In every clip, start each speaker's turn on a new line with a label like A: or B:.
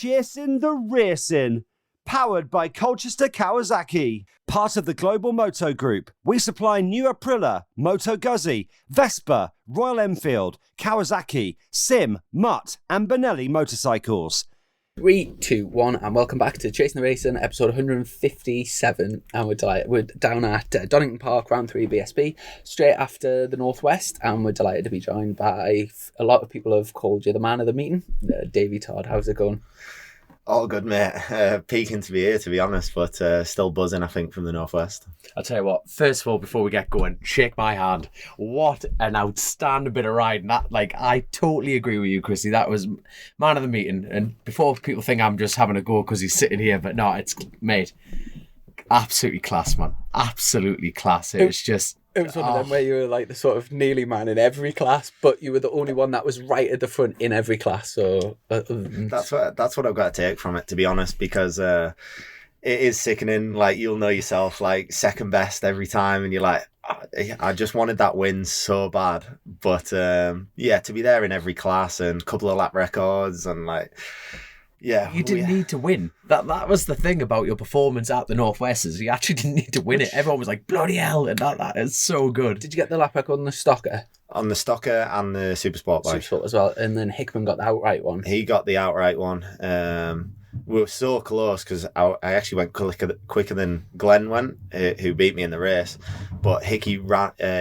A: Chasin the Racin, powered by Colchester Kawasaki. Part of the Global Moto Group, we supply new Aprilia, Moto Guzzi, Vespa, Royal Enfield, Kawasaki, Sim, Mutt and Benelli motorcycles.
B: 3, 2, 1, and welcome back to Chasin the Racin, episode 157. And we're down at Donington Park, round 3 BSB, straight after the Northwest, and we're delighted to be joined by a lot of people have called you the man of the meeting, Davey Todd. How's it going?
C: All good, mate. Peaking to be here, to be honest, but still buzzing, I think, from the Northwest.
D: I'll tell you what, first of all, before we get going, shake my hand. What an outstanding bit of riding. I totally agree with you, Chrissy. That was man of the meeting. And before people think I'm just having a go because he's sitting here, but no, it's, mate, absolutely class, man. Absolutely class. It
B: was one of them where you were like the sort of nearly man in every class, but you were the only one that was right at the front in every class. So
C: that's what I've got to take from it, to be honest, because it is sickening. Like, you'll know yourself, like second best every time, and you're like, I just wanted that win so bad. But to be there in every class and a couple of lap records and like. Yeah,
D: you didn't need to win. That was the thing about your performance at the Northwest, is you actually didn't need to win it. Everyone was like, bloody hell, and that is so good.
B: Did you get the lap record on the Stocker?
C: On the Stocker and the Supersport bike.
B: Supersport as well, and then Hickman got the outright one.
C: He got the outright one. We were so close because I actually went quicker than Glenn went, who beat me in the race. But Hickey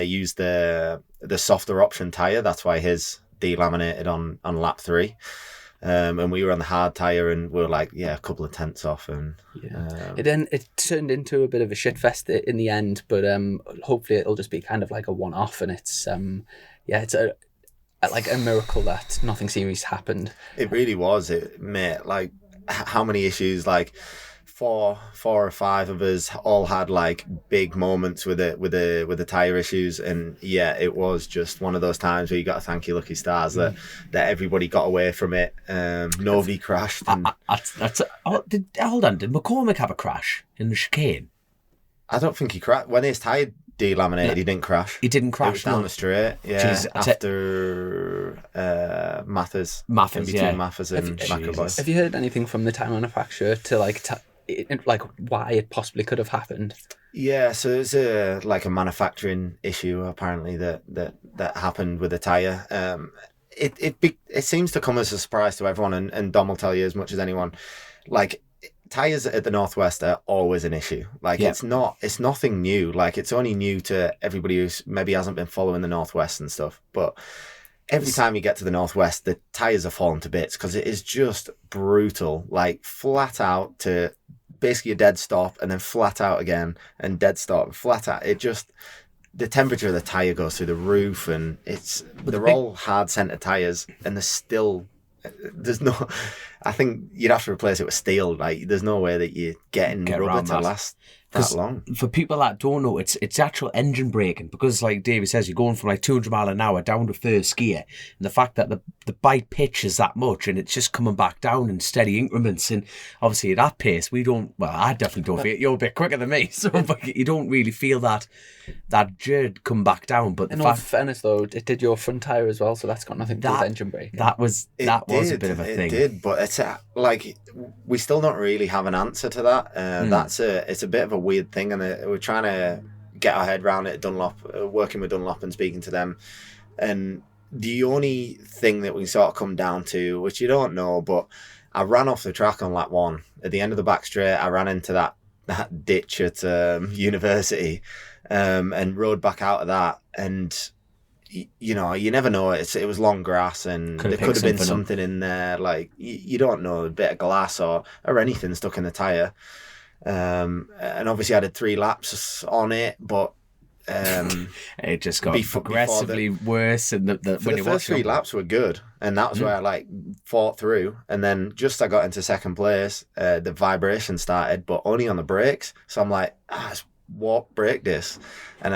C: used the softer option tyre. That's why his delaminated on lap 3. And we were on the hard tyre, and we were like, a couple of tenths off, and
B: it turned into a bit of a shit fest in the end. But hopefully it'll just be kind of like a one-off, and it's it's a miracle that nothing serious happened.
C: It really was, mate. Like, how many issues? Like, four or 5 of us all had like big moments with the tire issues, and it was just one of those times where you got to thank your lucky stars that everybody got away from it. Nobody crashed. And
D: hold on, did McCormick have a crash in the chicane?
C: I don't think he crashed when his tire delaminated. No, he didn't crash.
D: He didn't crash. It was
C: down the straight. Yeah, jeez, after Mathers.
D: Mathers and
C: McAvoy.
B: Have you heard anything from the tire manufacturer to like why it possibly could have happened?
C: Yeah, so there's a manufacturing issue apparently that happened with the tyre. It seems to come as a surprise to everyone, and Dom will tell you as much as anyone. Like, tyres at the Northwest are always an issue. Like, it's nothing new. Like, it's only new to everybody who maybe hasn't been following the Northwest and stuff. But every time you get to the Northwest, the tyres are falling to bits because it is just brutal. Like, flat out to basically a dead stop, and then flat out again, and dead stop, flat out. It just, the temperature of the tyre goes through the roof, and they're all hard centre tyres, and I think you'd have to replace it with steel. Like, there's no way that you're getting rubber to last that long.
D: For people that don't know, it's actual engine braking, because like David says, you're going from like 200 mile an hour down to first gear, and the fact that the bike pitch is that much, and it's just coming back down in steady increments, and obviously at that pace I definitely don't feel it. You're a bit quicker than me, so but you don't really feel that jerk come back down. But
B: in all fairness though, it did your front tyre as well, so that's got nothing to do with engine braking.
D: That was a bit of a thing.
C: It did, but it's like, we still don't really have an answer to that. It's a bit of a weird thing, and we're trying to get our head around it at Dunlop, working with Dunlop and speaking to them. And the only thing that we sort of come down to, which you don't know, but I ran off the track on lap 1 at the end of the back straight. I ran into that ditch at University, and rode back out of that, and you never know. It was long grass, and there could have been something in there. Like, you don't know, a bit of glass or anything stuck in the tyre. And obviously I did 3 laps on it, but
D: it just got progressively worse. And
C: the first 3 laps were good, and that was where I fought through. And then just I got into second place, the vibration started, but only on the brakes. So I'm like, it's warp brake disc, and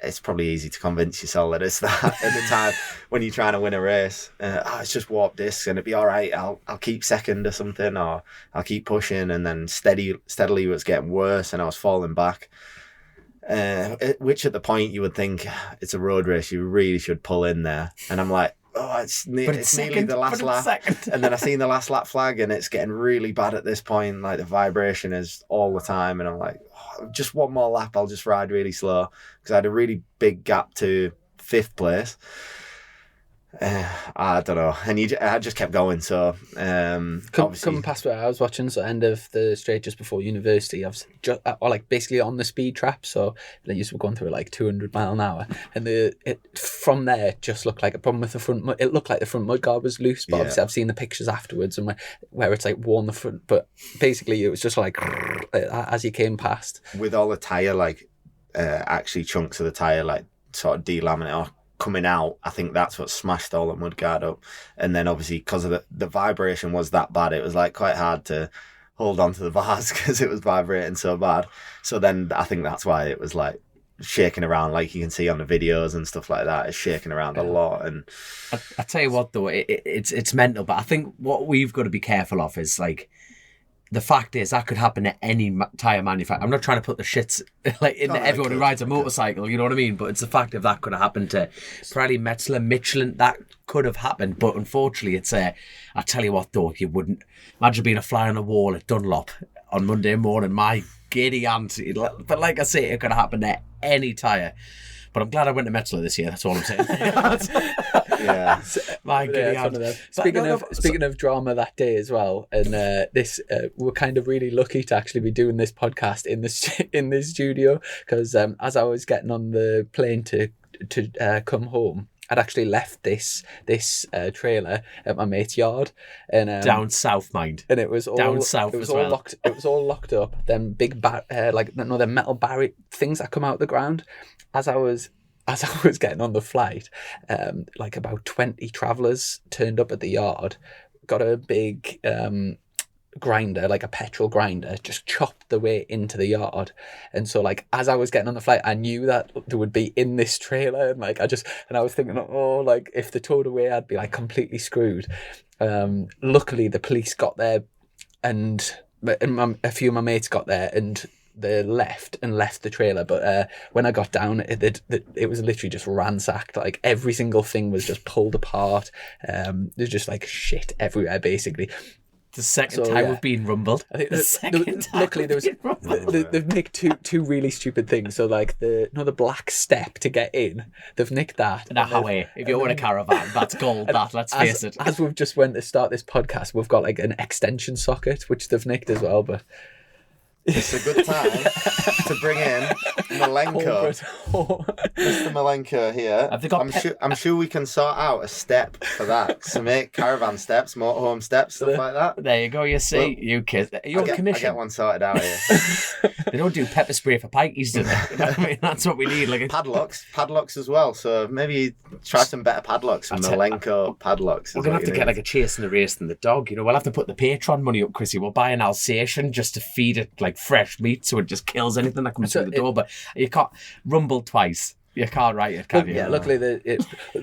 C: it's probably easy to convince yourself that it's that at the time when you're trying to win a race. It's just warp discs, and it'd be all right. I'll keep second or something, or I'll keep pushing, and then steadily it was getting worse, and I was falling back. Which at the point you would think it's a road race, you really should pull in there, and I'm like, it's nearly the last lap. And then I seen the last lap flag, and it's getting really bad at this point. Like, the vibration is all the time. And I'm like, just one more lap, I'll just ride really slow. Because I had a really big gap to 5th place. I don't know, and I just kept going. So
B: coming past where I was watching, so end of the straight just before university, I was just like basically on the speed trap. So they used to be going through like 200 mile an hour, and from there it just looked like a problem with the front. It looked like the front mudguard was loose, but obviously I've seen the pictures afterwards and where it's like worn the front. But basically it was just like as you came past, with
C: all the tire actually chunks of the tire like sort of delaminate or coming out. I think that's what smashed all the mudguard up. And then obviously because of the vibration was that bad, it was like quite hard to hold on to the bars because it was vibrating so bad. So then I think that's why it was like shaking around, like you can see on the videos and stuff like that. It's shaking around a lot. And
D: I tell you what though, it's mental. But I think what we've got to be careful of is like, the fact is that could happen to any tyre manufacturer. I'm not trying to put the shits like into everyone who rides a motorcycle, you know what I mean? But it's the fact that could have happened to Pirelli, Metzeler, Michelin. That could have happened. But unfortunately, it's I tell you what though, you wouldn't imagine being a fly on the wall at Dunlop on Monday morning. My giddy aunt. But like I say, it could have happened to any tyre. But I'm glad I went to Metzeler this year. That's all I'm saying.
C: Yeah.
D: My giddy aunt.
B: Speaking of drama that day as well, and we're kind of really lucky to actually be doing this podcast in the studio, because as I was getting on the plane to come home, I'd actually left this trailer at my mate's yard, and
D: down south, mind.
B: And it was all
D: down south. It was
B: all
D: well.
B: locked. It was all locked up. Them big the metal barrier things that come out of the ground. As I was getting on the flight, like about 20 travellers turned up at the yard, got a big grinder, like a petrol grinder, just chopped the way into the yard. And so like as I was getting on the flight, I knew that they would be in this trailer, and like I was thinking, oh, like if they towed away, I'd be like completely screwed. Luckily the police got there, and a few of my mates got there, and they left the trailer. But when I got down, it was literally just ransacked. Like every single thing was just pulled apart. There's just like shit everywhere basically.
D: The second time we've been rumbled.
B: I think luckily there was they've nicked two really stupid things. So like the black step to get in, they've nicked that.
D: Now, if you own a caravan, that's gold. Let's face it.
B: As we've just went to start this podcast, we've got like an extension socket which they've nicked as well. But
C: it's a good time to bring in Malenko. Mr. Malenko here. I'm sure we can sort out a step for that. So make caravan steps, motorhome steps, stuff like that.
D: There you go. You see, you kids. You're on commission.
C: I get one sorted out here.
D: They don't do pepper spray for pikeys, do they? You know what I mean? That's what we need. Like
C: padlocks as well. So maybe try some better padlocks. Some Malenko padlocks.
D: We're gonna have to get like a Chasin the Racin the dog. You know, we'll have to put the Patreon money up, Chrissy. We'll buy an Alsatian just to feed it like fresh meat, so it just kills anything that comes through the door. But you can't rumble twice. You can't write it, can you?
B: Yeah, luckily,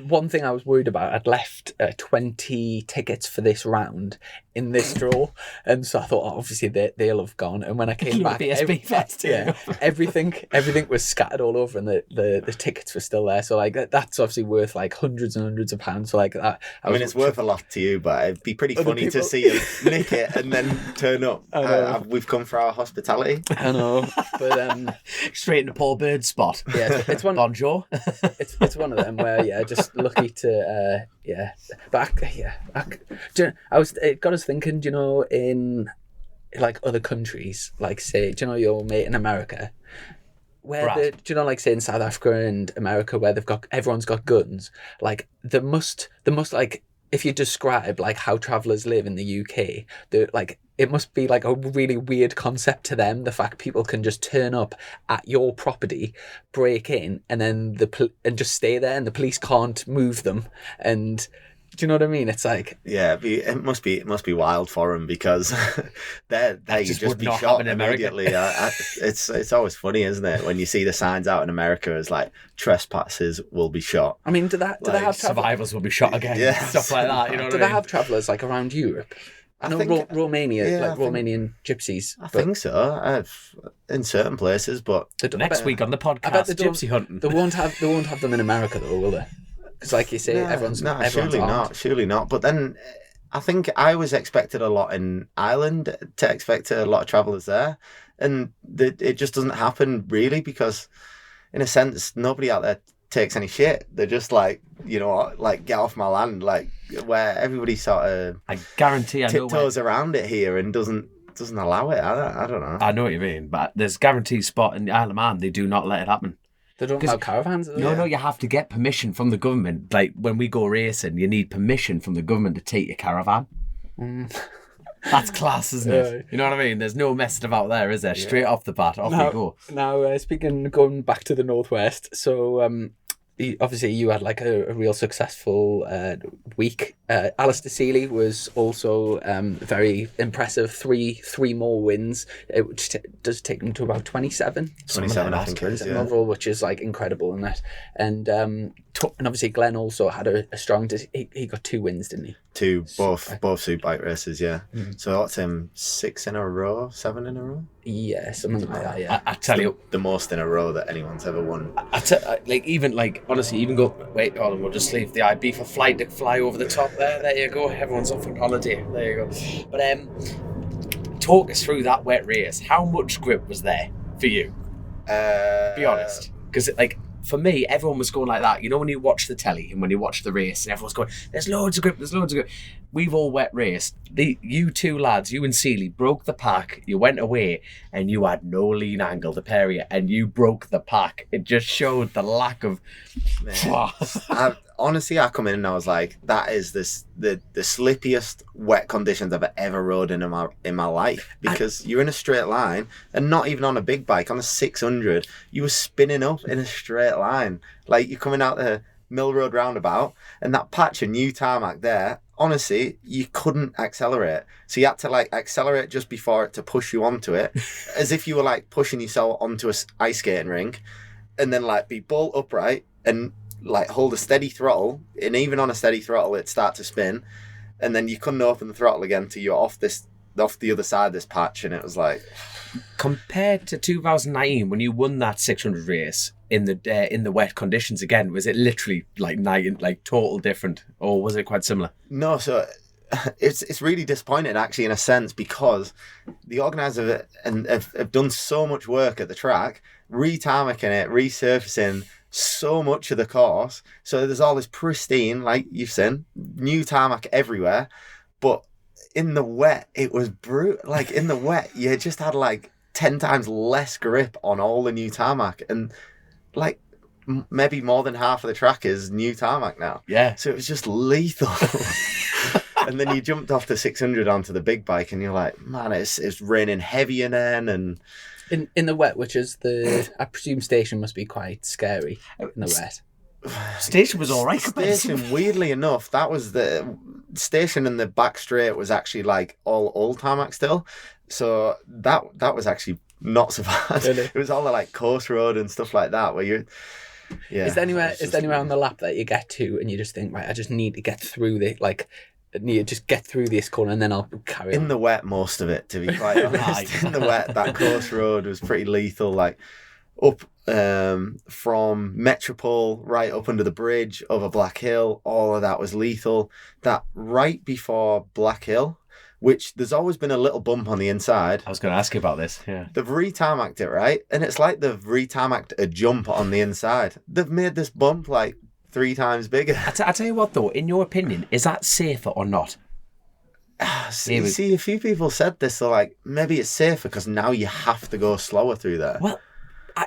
B: one thing I was worried about, I'd left 20 tickets for this round in this draw, and so I thought, obviously they'll have gone. And when I came back, everything was scattered all over, and the tickets were still there. So like that's obviously worth like hundreds and hundreds of pounds. So like that,
C: it's worth a lot to you, but it'd be pretty funny to see you nick it and then turn up. We've come for our hospitality.
B: I know, but
D: straight into Paul Bird's spot.
B: Yeah, it's one.
D: Bonjour.
B: It's one of them where just lucky to but it got us thinking, in like other countries, like say, your mate in America, where like say in South Africa and America, where everyone's got guns, like there must like, if you describe like how travellers live in the UK, it must be like a really weird concept to them. The fact people can just turn up at your property, break in, and then and just stay there, and the police can't move them. And do you know what I mean? It's like,
C: yeah, it must be wild for them, because you just be shot immediately. It's always funny, isn't it, when you see the signs out in America as like trespassers will be shot.
B: I mean, do they have
D: survivors will be shot again?
C: Yeah,
D: stuff like that. You know,
B: do they have travellers like around Europe? I know Romania, Romanian gypsies.
C: I think so. In certain places, but
D: next week on the podcast, gypsy hunting.
B: They won't have them in America though, will they? Because like you say, everyone's
C: surely
B: armed.
C: not. Surely not. But then I think I was expected a lot in Ireland to expect a lot of travellers there. And it just doesn't happen really because, in a sense, nobody out there takes any shit. They're just like, like, get off my land, like, where everybody sort of
D: I guarantee I know
C: tiptoes around it here and doesn't allow it. I don't know.
D: I know what you mean, but there's guaranteed spot in the Isle of Man. They do not let it happen.
B: They don't have caravans?
D: No, you have to get permission from the government. Like, when we go racing, you need permission from the government to take your caravan. That's class, isn't it? You know what I mean? There's no messing about there, is there? Straight off the bat, off we go.
B: Now, going back to the Northwest, so obviously you had like a real successful week. Alistair Seeley was also very impressive. Three more wins. It does take them to about 27.
C: 27, I think it is,
B: overall, which is like incredible in that. And obviously Glenn also had a strong. He got 2 wins, didn't he? 2, both Superbike races, yeah. So that's him 6 in a row, 7 in a row. Yeah, something like that. Yeah,
D: I tell you,
C: the most in a row that anyone's ever won.
D: Honestly, even go. Wait, hold on, we'll just leave the IB for flight to fly over the top there. There you go. Everyone's off on holiday. There you go. But talk us through that wet race. How much grip was there for you? Be honest, because for me, everyone was going like that. You know, when you watch the telly and when you watch the race, and everyone's going, "There's loads of grip. There's loads of grip." We've all wet raced. You two lads, you and Seeley, broke the pack. You went away and you had no lean angle, the pair of you, and you broke the pack. It just showed the lack of.
C: Honestly, I come in and I was like, "That is the slippiest wet conditions I've ever rode in my life." Because you're in a straight line, and not even on a big bike, on a 600, you were spinning up in a straight line. Like, you're coming out the Mill Road roundabout, and that patch of new tarmac there. Honestly, you couldn't accelerate. So you had to accelerate just before it to push you onto it, as if you were pushing yourself onto a ice skating rink, and then be bolt upright and hold a steady throttle. And even on a steady throttle, it'd start to spin, and then you couldn't open the throttle again till you're off the other side of this patch. And it was
D: compared to 2019 when you won that 600 race in the wet conditions again, was it literally total different, or was it quite similar?
C: No, so it's really disappointing actually, in a sense, because the organisers have done so much work at the track, re-tarmacking it, resurfacing so much of the course, so there's all this pristine, like you've seen, new tarmac everywhere, but in the wet it was brutal. In the wet you just had 10 times less grip on all the new tarmac, and maybe more than half of the track is new tarmac now.
D: Yeah.
C: So it was just lethal. And then you jumped off the 600 onto the big bike, and you're like, man, it's raining heavy then, and
B: in the wet, which is I presume station must be quite scary in the wet.
D: Station was all right.
C: Station, weirdly enough, that was the station, in the back straight was actually all old tarmac still. So that was actually not so bad. Really? It was all the course road and stuff like that where you're. Yeah.
B: Is there anywhere on the lap that you get to and you just think, right, I just need to get through just get through this corner and then I'll carry on?
C: In the wet, most of it, to be quite honest. In the wet, that course road was pretty lethal. Up from Metropole right up under the bridge over Black Hill, all of that was lethal. That right before Black Hill, which there's always been a little bump on the inside.
D: I was going to ask you about this. Yeah,
C: they've re-tarmacked it, right? And it's like they've re-tarmacked a jump on the inside. They've made this bump 3 times bigger.
D: I tell you what though, in your opinion, is that safer or not?
C: See, a few people said this, so maybe it's safer because now you have to go slower through there.
D: Well,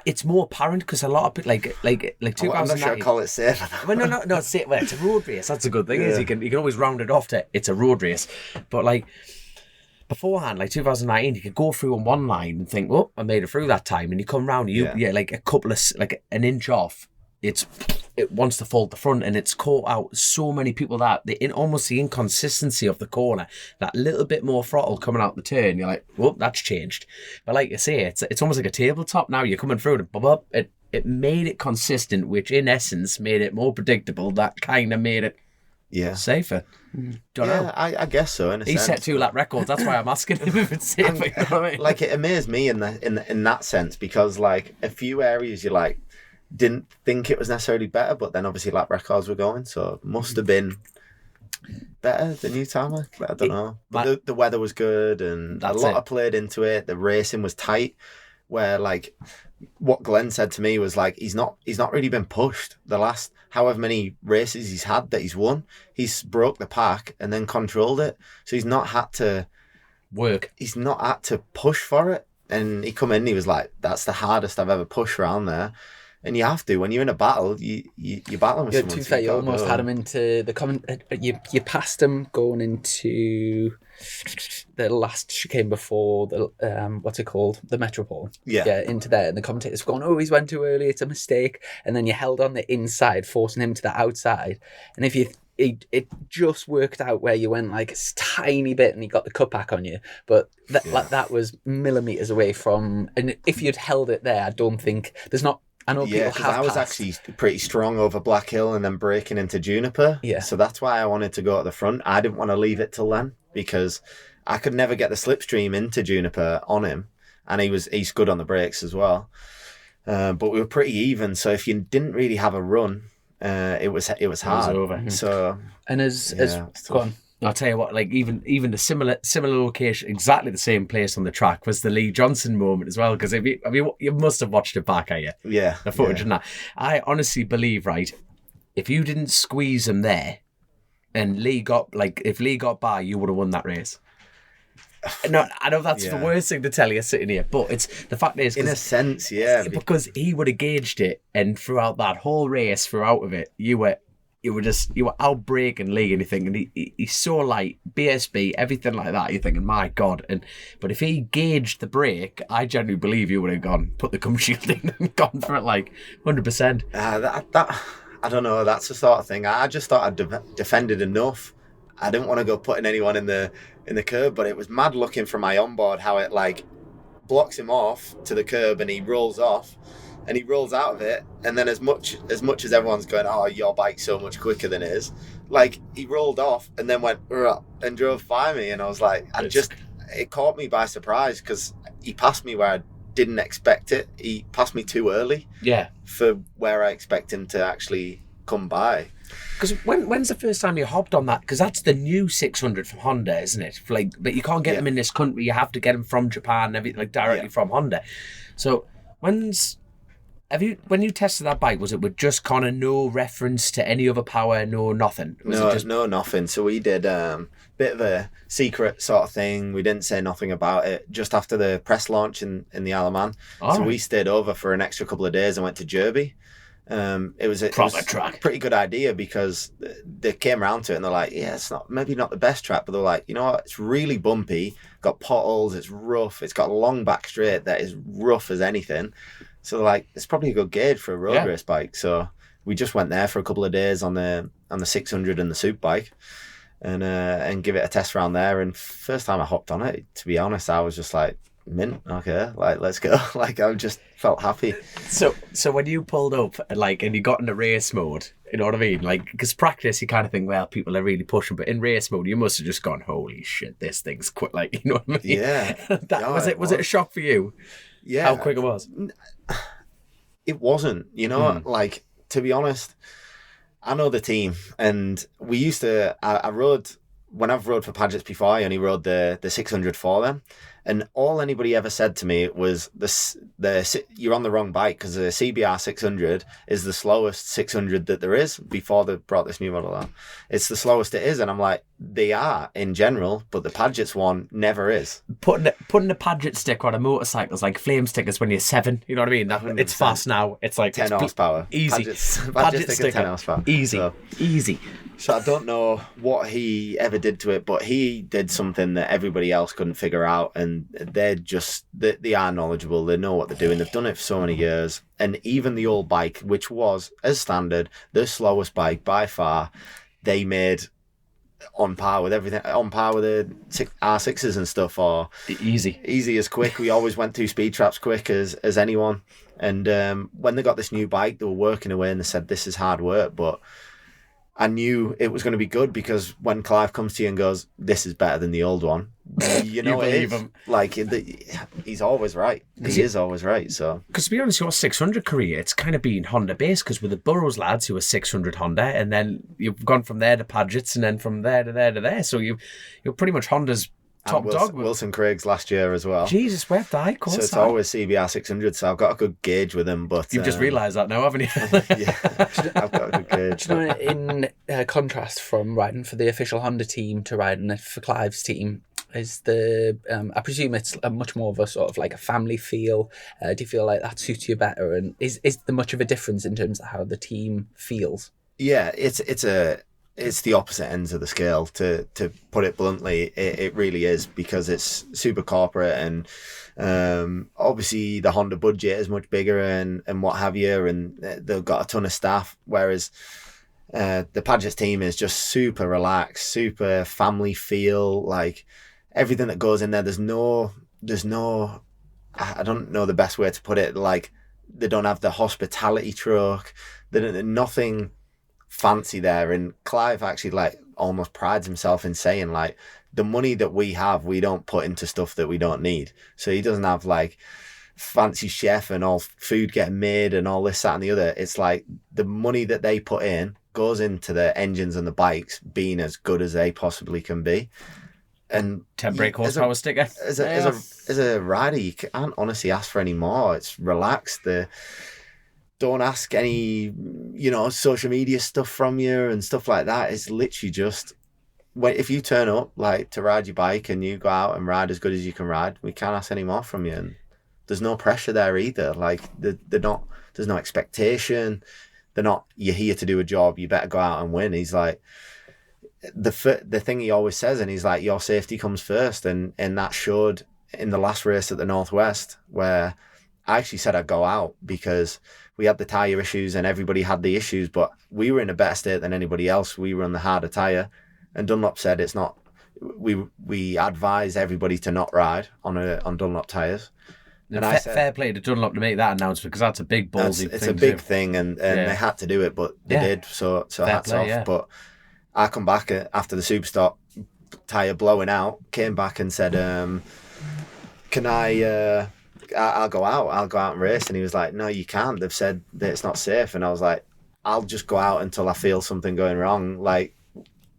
D: it's more apparent because a lot of people like 2009.
C: I'm not sure I call it safer.
D: Well, no, it's safe. Well, it's a road race. That's a good thing. Is you can always round it off to it's a road race, but beforehand, 2019, you could go through on one line and think, oh, I made it through that time, and you come round, a couple of an inch off. It wants to fold the front, and it's caught out so many people that almost the inconsistency of the corner, that little bit more throttle coming out the turn, you're like, whoop, that's changed. But like you say, it's almost like a tabletop now. You're coming through it, it made it consistent, which in essence made it more predictable. That kind of made it safer. Don't know.
C: I guess so. In a sense.
D: Set 2 lap records. That's why I'm asking him if it's safer. You know what I mean?
C: It amazed me in that sense, because a few areas you're didn't think it was necessarily better, but then obviously lap records were going, so it must have been better the new tarmac. I don't know. But the weather was good, and a lot of played into it. The racing was tight, where like what Glenn said to me was like he's not really been pushed the last however many races he's had that he's won. He's broke the pack and then controlled it, so he's not had to
D: work.
C: He's not had to push for it. And he come in, he was like, "That's the hardest I've ever pushed around there." And you have to when you're in a battle. You're battling with someone.
B: To be fair, you almost had him into the comment. You passed him going into the last chicane before the what's it called, the Metropole. Yeah, into there, and the commentators were going, "Oh, he's went too early. It's a mistake." And then you held on the inside, forcing him to the outside. And if it just worked out where you went like a tiny bit, and he got the cutback on you, but that was millimeters away from. And if you'd held it there, I don't think there's not. I know people have
C: I was actually pretty strong over Black Hill and then breaking into Juniper.
B: Yeah.
C: So that's why I wanted to go at the front. I didn't want to leave it till then because I could never get the slipstream into Juniper on him, and he's good on the brakes as well. But we were pretty even. So if you didn't really have a run, it was hard. It was over. So
B: go on.
D: I'll tell you what, like even the similar location, exactly the same place on the track was the Lee Johnson moment as well. Because you must have watched it back, you?
C: Yeah,
D: the footage and that. I honestly believe, right, if you didn't squeeze him there, and if Lee got by, you would have won that race. No, I know that's the worst thing to tell you sitting here, but it's the fact is,
C: in a sense,
D: because he would have gauged it, and throughout that whole race, throughout of it, you were out braking Lee, and you're thinking he's so light, BSB, everything like that. You're thinking, my God! But if he gauged the brake, I genuinely believe you would have gone, put the cum shield in, and gone for it like 100%.
C: That I don't know. That's the sort of thing. I just thought I'd defended enough. I didn't want to go putting anyone in the curb, but it was mad looking from my onboard how it like blocks him off to the curb, and he rolls off. And he rolls out of it, and then as much as everyone's going, "Oh, your bike's so much quicker than his," like he rolled off and then went and drove by me, and I was like, it caught me by surprise because he passed me where I didn't expect it. He passed me too early, for where I expect him to actually come by.
D: Because when's the first time you hopped on that? Because that's the new 600 from Honda, isn't it? But you can't get them in this country. You have to get them from Japan and everything, directly from Honda. So when you tested that bike, was it with just kind of no reference to any other power, no nothing?
C: No nothing. So we did a bit of a secret sort of thing. We didn't say nothing about it. Just after the press launch in the Isle of Man. So we stayed over for an extra couple of days and went to Derby. It was a pretty good idea because they came around to it and they're like, it's maybe not the best track, but they're like, you know what, it's really bumpy, got potholes, it's rough, it's got a long back straight that is rough as anything. So they're like, it's probably a good gauge for a road race bike. So we just went there for a couple of days on the 600 and the Super bike, and give it a test around there. And first time I hopped on it, to be honest, I was just like, mint, okay, like let's go. Like I just felt happy.
D: So when you pulled up and you got into race mode, you know what I mean? Like, because practice you kind of think, well, people are really pushing, but in race mode you must have just gone, holy shit, this thing's quick. Like, you know what I mean?
C: Yeah.
D: Was it a shock for you?
C: Yeah.
D: How quick it was?
C: It wasn't, like, to be honest, I know the team, and we used to, I rode, when I've rode for Padgett's before, I only rode the 600 for them. And all anybody ever said to me was, you're on the wrong bike, because the CBR 600 is the slowest 600 that there is before they brought this new model out. It's the slowest it is. And I'm like, they are in general, but the Padgett's one never is.
D: Putting a Padgett sticker on a motorcycle is like flame stickers when you're 7. You know what I mean? It's fast now. It's like
C: 10 horsepower.
D: Easy.
C: Padgett sticker 10 horsepower.
D: Easy.
C: So I don't know what he ever did to it, but he did something that everybody else couldn't figure out. And they are knowledgeable. They know what they're doing. They've done it for so many years. And even the old bike, which was, as standard, the slowest bike by far, they made on par with everything, on par with the R6s and stuff, or easy as quick. We always went through speed traps quick as anyone. And when they got this new bike, they were working away and they said, this is hard work, but I knew it was going to be good, because when Clive comes to you and goes, "This is better than the old one," you know,
D: You believe him.
C: Like, he's always right. He is always right. So,
D: because to be honest, your 600 career, it's kind of been Honda based, because with the Burrows lads who were 600 Honda, and then you've gone from there to Padgett's, and then from there to there to there. So you're pretty much Honda's top dog.
C: Wilson Craig's last year as well.
D: Jesus, where the high course.
C: So it's always CBR 600. So I've got a good gauge with him. But
D: you've just realised that now, haven't you?
C: Yeah, I've got a good gauge.
B: Do you know, in contrast from riding for the official Honda team to riding for Clive's team, is I presume it's a much more of a sort of like a family feel. Do you feel like that suits you better? And is there much of a difference in terms of how the team feels?
C: Yeah, it's the opposite ends of the scale, to put it bluntly. It really is, because it's super corporate, and obviously the Honda budget is much bigger and what have you, and they've got a ton of staff, whereas the Padgett's team is just super relaxed, super family feel, like everything that goes in there. There's no, I don't know the best way to put it, like they don't have the hospitality truck, nothing fancy there. And Clive actually like almost prides himself in saying, like, the money that we have, we don't put into stuff that we don't need. So he doesn't have like fancy chef and all food getting made and all this, that and the other. It's like the money that they put in goes into the engines and the bikes being as good as they possibly can be. And
D: 10 brake horsepower sticker.
C: As a rider, you can't honestly ask for any more. It's relaxed. Don't ask any, social media stuff from you and stuff like that. It's literally just, if you turn up like to ride your bike and you go out and ride as good as you can ride, we can't ask any more from you. And there's no pressure there either. Like they're not. There's no expectation. They're not. You're here to do a job. You better go out and win. He's like, the thing he always says, and he's like, your safety comes first, and that showed in the last race at the Northwest, where I actually said I'd go out because we had the tyre issues and everybody had the issues, but we were in a better state than anybody else. We were on the harder tyre, and Dunlop said it's not. We advise everybody to not ride on Dunlop tyres.
D: And I said, fair play to Dunlop to make that announcement, because that's a big ballsy thing.
C: It's a big thing, and they had to do it, but they did. So hats off. Yeah. But I come back after the Superstock tyre blowing out, came back and said, "Can I'll go out and race." And he was like, "No, you can't. They've said that it's not safe." And I was like, "I'll just go out until I feel something going wrong. Like,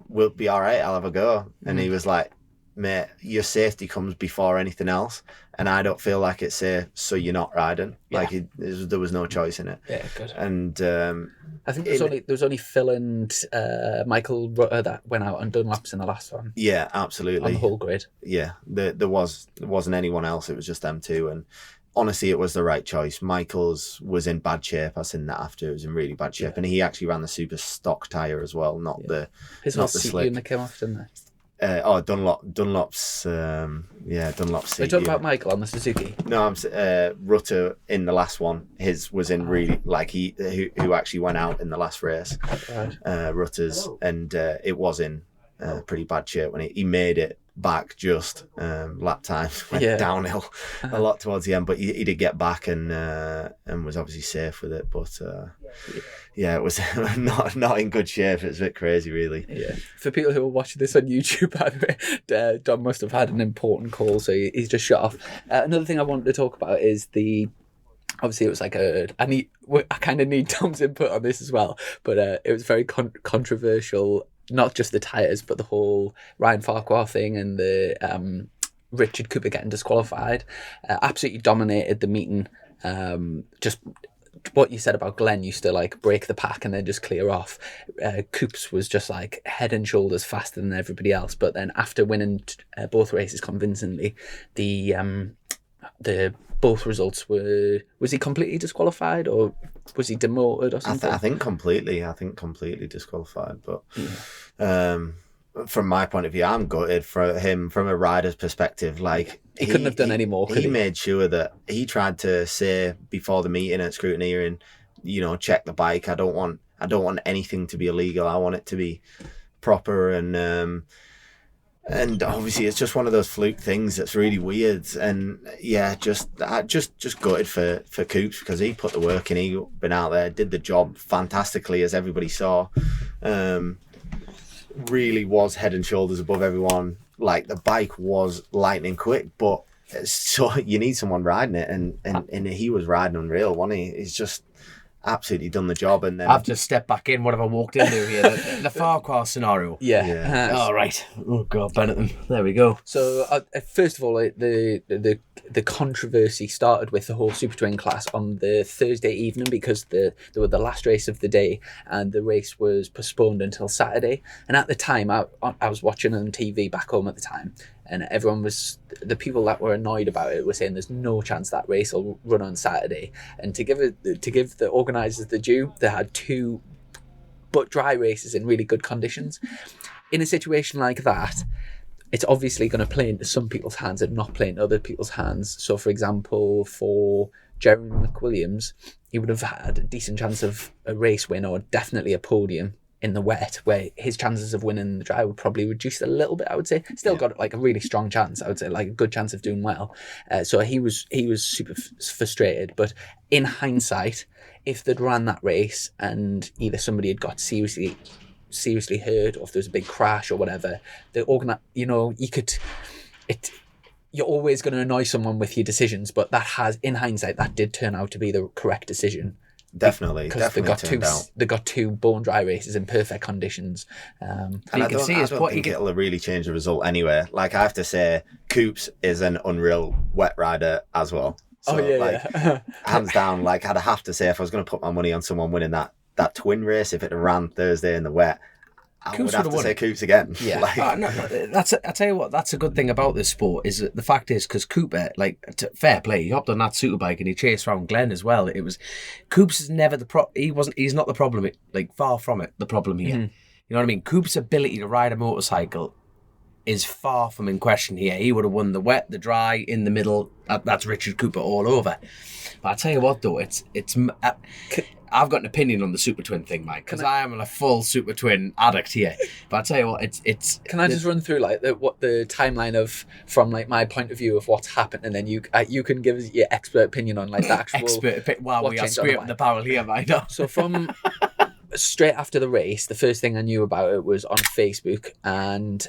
C: we'll be all right. I'll have a go." And he was like, "Mate, your safety comes before anything else, and I don't feel like it's safe, so you're not riding." Yeah. Like there was no choice in it.
B: Yeah, good.
C: And
B: I think there was only Phil and Michael Rutter that went out and done laps in the last one.
C: Yeah, absolutely.
B: On the whole grid.
C: Yeah, there wasn't anyone else. It was just them two, and honestly, it was the right choice. Michael's was in bad shape. I seen that after. It was in really bad shape, and he actually ran the Superstock tyre as well, not the slick.
B: That came off, didn't they?
C: Dunlop's Dunlop's.
B: Are you talking about Michael on the Suzuki?
C: No, I'm Rutter in the last one. His was in really like who actually went out in the last race. Right. Rutter's, and it was in pretty bad shape when he made it back. Just lap time went downhill a lot towards the end, but he did get back and was obviously safe with it. But it was not in good shape. It was a bit crazy, really. Yeah.
B: For people who are watching this on YouTube, by the way, Dom must have had an important call, so he's just shut off. Another thing I wanted to talk about is obviously it was like I kind of need Tom's input on this as well, but it was very controversial. Not just the tyres, but the whole Ryan Farquhar thing and the Richard Cooper getting disqualified. Absolutely dominated the meeting. Just what you said about Glenn used to like break the pack and then just clear off. Coops was just like head and shoulders faster than everybody else. But then after winning both races convincingly, the both results was he completely disqualified or was he demoted or something?
C: I think completely disqualified. But from my point of view, I'm gutted for him from a rider's perspective. Like
B: he couldn't have done any more.
C: He made sure that he tried to say before the meeting at scrutineering, check the bike. I don't want anything to be illegal. I want it to be proper. And And obviously, it's just one of those fluke things that's really weird. And yeah, just gutted for Coops, because he put the work in. He been out there, did the job fantastically, as everybody saw. Really was head and shoulders above everyone. Like, the bike was lightning quick, but so you need someone riding it, and he was riding unreal, wasn't he? He's just absolutely done the job. And then
D: I've just stepped back in. What have I walked into here? The Farquhar scenario.
B: Yeah.
D: Oh, right. Oh, God, Benetton. There we go.
B: So, first of all, the controversy started with the whole Super Twin class on the Thursday evening, because they were the last race of the day, and the race was postponed until Saturday. And at the time, I was watching on TV back home at the time, and the people that were annoyed about it were saying there's no chance that race will run on Saturday. And to give the organisers the due, they had 2 but dry races in really good conditions. In a situation like that, it's obviously going to play into some people's hands and not play into other people's hands. So, for example, for Jeremy McWilliams, he would have had a decent chance of a race win, or definitely a podium in the wet, where his chances of winning the dry would probably reduce a little bit, I would say. Still got like a really strong chance, I would say, like a good chance of doing well. So he was super frustrated. But in hindsight, if they'd ran that race and either somebody had got seriously hurt, or if there was a big crash or whatever, you're always going to annoy someone with your decisions, but in hindsight, that did turn out to be the correct decision.
C: Definitely
B: They got 2 bone dry races in perfect conditions.
C: And I don't think it'll really change the result anyway. Like, I have to say, Coops is an unreal wet rider as well. So, hands down, like, I'd have to say, if I was going to put my money on someone winning that twin race, if it ran Thursday in the wet, I would have to say Coops again.
B: Yeah.
D: I tell you what, that's a good thing about this sport, is that the fact is, because Cooper, fair play, he hopped on that Superbike and he chased around Glenn as well. Coops is never he's not the problem, far from it, the problem here. Mm-hmm. You know what I mean? Coops' ability to ride a motorcycle is far from in question here. He would have won the wet, the dry, in the middle. That's Richard Cooper all over. But I tell you what, though, I've got an opinion on the Super Twin thing, Mike, because I am a full Super Twin addict here. But I tell you what, it's.
B: Can I just run through what the timeline from my point of view of what's happened, and then you can give us your expert opinion on the actual.
D: Wow, we are scraping the barrel here, Mike.
B: So from straight after the race, the first thing I knew about it was on Facebook, and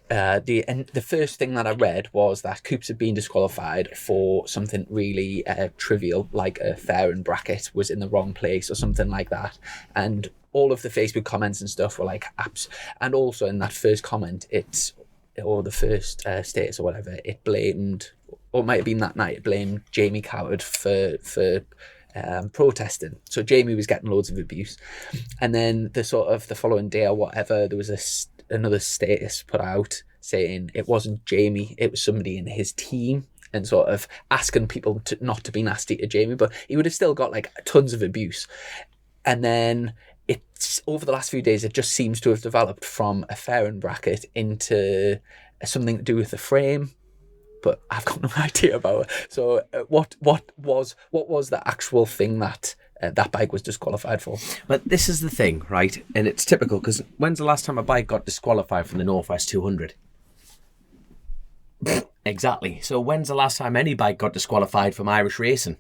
B: the first thing that I read was that Coops had been disqualified for something really trivial, like a fairing bracket was in the wrong place or something like that. And all of the Facebook comments and stuff were like apps. And also in that first comment, or the first status or whatever, it blamed, or it might have been that night, it blamed Jamie Coward for protesting. So Jamie was getting loads of abuse. And then the following day or whatever, there was another status put out saying it wasn't Jamie, it was somebody in his team, and sort of asking people not to be nasty to Jamie, but he would have still got tons of abuse. And then it's over the last few days, it just seems to have developed from a fairing bracket into something to do with the frame, but I've got no idea about it. So what was the actual thing that that bike was disqualified for?
D: But this is the thing, right? And it's typical, because when's the last time a bike got disqualified from the Northwest 200? Exactly. So when's the last time any bike got disqualified from Irish racing?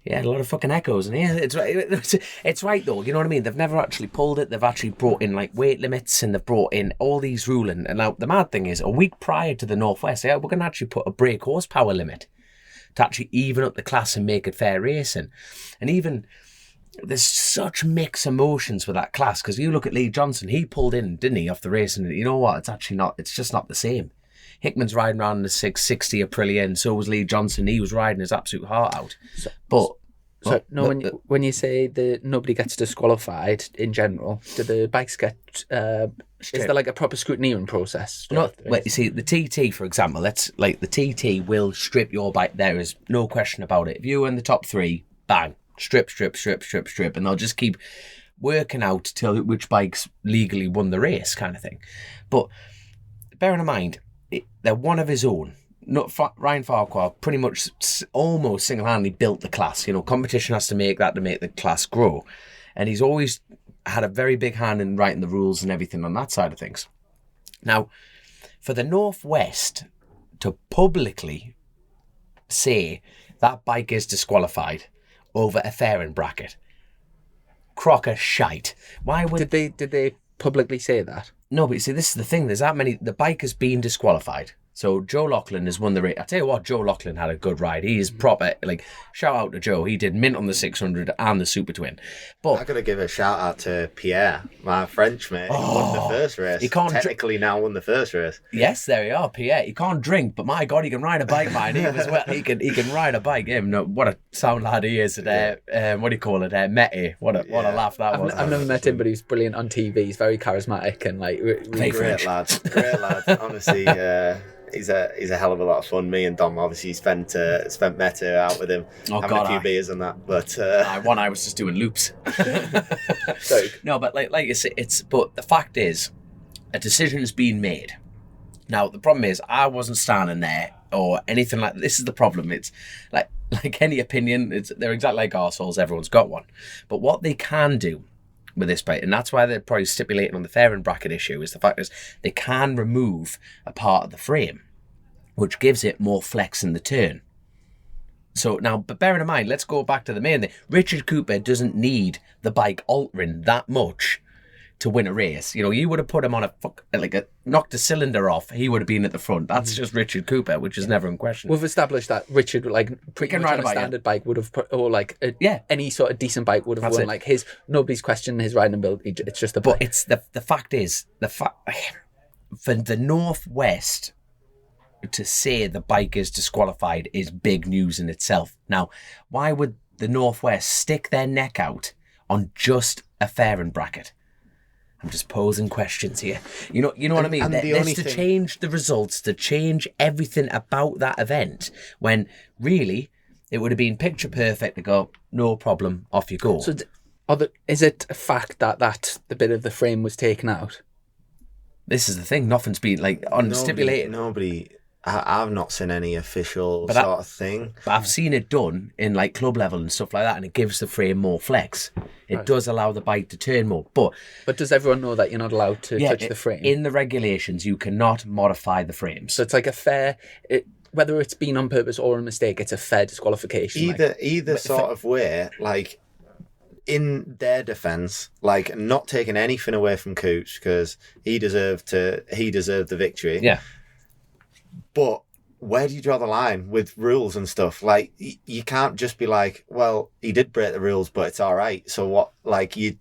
D: Yeah, a lot of fucking echoes. And yeah, it's right. It's right though. You know what I mean? They've never actually pulled it. They've actually brought in weight limits, and they've brought in all these ruling. And now the mad thing is, a week prior to the Northwest, we're going to actually put a brake horsepower limit to actually even up the class and make it fair racing. And even there's such mixed emotions with that class, because you look at Lee Johnson, he pulled in, didn't he, off the race, and you know what? It's actually not. It's just not the same. Hickman's riding around in the 660 Aprilia, and so was Lee Johnson. He was riding his absolute heart out.
B: When you say that nobody gets disqualified in general, do the bikes get? Is there a proper scrutineering process?
D: You see, the TT, for example, the TT will strip your bike. There is no question about it. If you were in the top 3, bang, strip, and they'll just keep working out till which bikes legally won the race, kind of thing. But bearing in mind, they're one of his own. Ryan Farquhar pretty much almost single-handedly built the class. Competition has to make the class grow, and he's always had a very big hand in writing the rules and everything on that side of things. Now, for the Northwest to publicly say that bike is disqualified over a fairing bracket, crocker shite. Why would
B: Did they publicly say that?
D: No, but you see, this is the thing. There's that many. The bike has been disqualified. So Joe Loughlin has won the race. I tell you what, Joe Loughlin had a good ride. He is proper. Like, shout out to Joe. He did mint on the 600 and the Super Twin. But
C: I got to give a shout out to Pierre, my French mate. He won the first race.
D: He can't
C: technically now won the first race.
D: yes, there you are, Pierre. He can't drink, but my God, he can ride a bike, man. He was well. He can ride a bike. Him, no, what a sound lad he is. What do you call it? Mete. What a laugh that was.
B: I've never met him, but he's brilliant on TV. He's very charismatic and like really
C: Great lad. Honestly, he's a hell of a lot of fun. Me and Dom obviously spent Meta out with him, having a few beers and that. But
D: I was just doing loops. No, but like you say, but the fact is, a decision has been made. Now the problem is, I wasn't standing there or anything like. This is the problem. It's like any opinion. They're exactly like arseholes. Everyone's got one. But what they can do with this bike, and that's why they're probably stipulating on the fairing bracket issue, is the fact is they can remove a part of the frame, which gives it more flex in the turn. So now, but bearing in mind, let's go back to the main thing. Richard Cooper doesn't need the bike altering that much to win a race. You know, you would have put him on knocked a cylinder off, he would have been at the front. That's just Richard Cooper, which is never in question.
B: We've established that Richard, pretty much on a standard bike would have put, or any sort of decent bike would have won. Like nobody's questioning his riding ability. It's just the bike.
D: But it's the fact is, for the Northwest to say the bike is disqualified is big news in itself. Now, why would the Northwest stick their neck out on just a fairing bracket? I'm just posing questions here. You know what I mean? That's to change the results, to change everything about that event, when really it would have been picture perfect to go, no problem, off you go.
B: So is it a fact that the bit of the frame was taken out?
D: This is the thing. Nothing's been stipulated.
C: I've not seen any official sort of thing.
D: But I've seen it done in like club level and stuff like that, and it gives the frame more flex. It does allow the bike to turn more. But
B: does everyone know that you're not allowed to touch the frame? In
D: the regulations, you cannot modify the frames.
B: So it's like a fair... whether it's been on purpose or a mistake, it's a fair disqualification.
C: Either sort of way, like... In their defence, like not taking anything away from Coops because he deserved the victory.
D: Yeah.
C: But where do you draw the line with rules and stuff? Like, you can't just be like, well, he did break the rules, but it's all right. So what? Like, you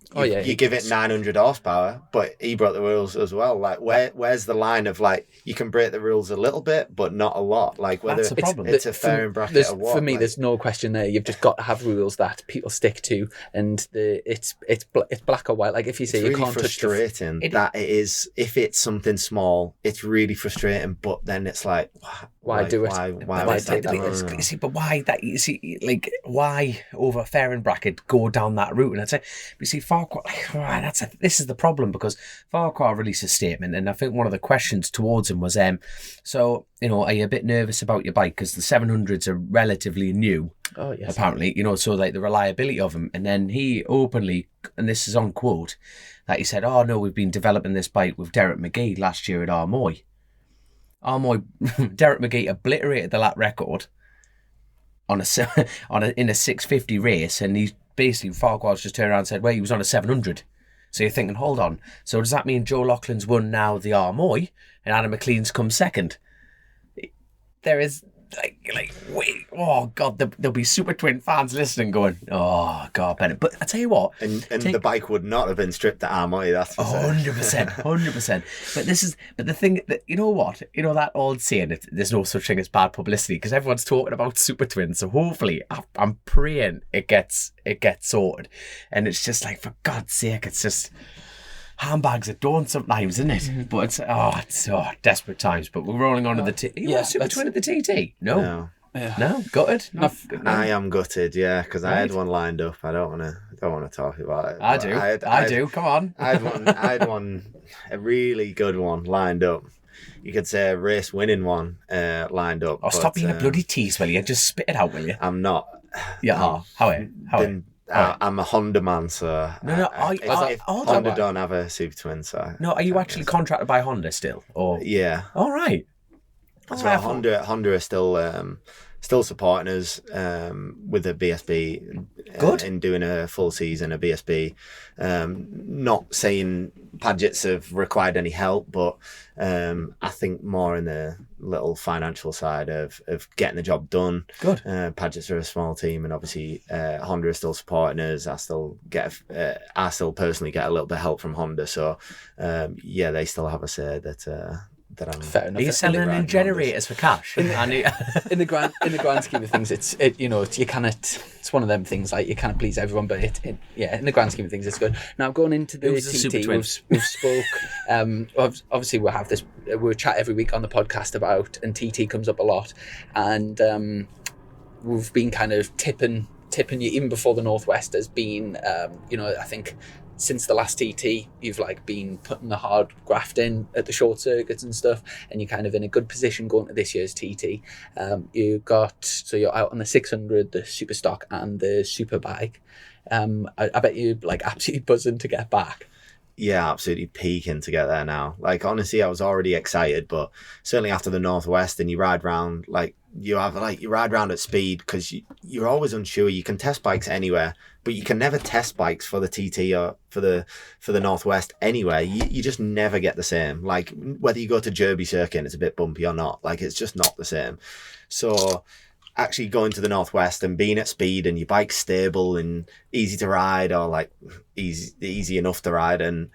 C: give it 900 horsepower, but he broke the rules as well. Like, where's the line of, like, you can break the rules a little bit, but not a lot? Like, whether it's a fairing bracket or what.
B: For me, there's no question there. You've just got to have rules that people stick to, and it's black or white. Like, if you say you can't touch
C: frustrating that it is, if it's something small, it's really frustrating, but then it's like,
B: why do it?
C: Why take that?
D: See, but why that? You see, like, why over a fairing bracket go down that route? And I'd say, you see, Farquhar. This is the problem, because Farquhar released a statement, and I think one of the questions towards him was, so are you a bit nervous about your bike because the 700s are relatively new?
B: Oh yes.
D: Apparently, so like the reliability of them, and then he openly, and this is on quote, that he said, "Oh no, we've been developing this bike with Derek McGee last year at Armoy." Derek McGee obliterated the lap record in a 650 race, and he basically, Farquhar's just turned around and said, well, he was on a 700. So you're thinking, hold on, so does that mean Joe Loughlin's won now the Armoy and Adam McLean's come second? There is wait, oh God, there'll be Super Twin fans listening going, oh God, Bennett. But I tell you what,
C: and the bike would not have been stripped at Armoy, that's for
D: 100%. But the thing that, that old saying, there's no such thing as bad publicity, because everyone's talking about Super Twins. So hopefully, I'm praying it gets sorted. And it's just like, for God's sake, it's just handbags at dawn sometimes, isn't it? Mm-hmm. But it's desperate times. But we're rolling on to the Super Twin at the TT. No. Gutted.
C: I am gutted, yeah, because I had one lined up. I don't want to talk about it.
D: I do. Come on.
C: I had one, a really good one lined up. You could say a race winning one
D: lined up. Stop being a bloody tease, will you? Just spit it out, will you?
C: I'm not.
D: Yeah. How?
C: I'm a Honda man, so if Honda don't have a Super Twin, so
D: no, are you actually contracted by Honda still? Or
C: yeah,
D: all right.
C: So Honda are still supporting us with the BSB in doing a full season of BSB. Not saying Padgett's have required any help, but I think more in the little financial side of getting the job done.
D: Good.
C: Padgett's are a small team, and obviously Honda are still supporting us. I still personally get a little bit of help from Honda, so they still have a say that I'm.
B: Fair enough.
D: Are you selling in generators for cash?
B: In the grand scheme of things, it's one of them things like you can't please everyone, but in the grand scheme of things, it's good. Now going into the TT, we've spoke. Obviously, we'll chat every week on the podcast about, and TT comes up a lot, and we've been kind of tipping you even before the Northwest has been. I think. Since the last TT, you've been putting the hard graft in at the short circuits and stuff, and you're kind of in a good position going to this year's TT. You're out on the 600, the Superstock, and the Superbike. I bet you're absolutely buzzing to get back.
C: Yeah, absolutely peaking to get there now. Honestly, I was already excited, but certainly after the Northwest, and you ride round you ride round at speed because you're always unsure. You can test bikes anywhere, but you can never test bikes for the TT or for the Northwest anywhere. You just never get the same. Whether you go to Derby Circuit and it's a bit bumpy or not, it's just not the same. So actually going to the Northwest and being at speed and your bike's stable and easy to ride, or easy enough to ride, and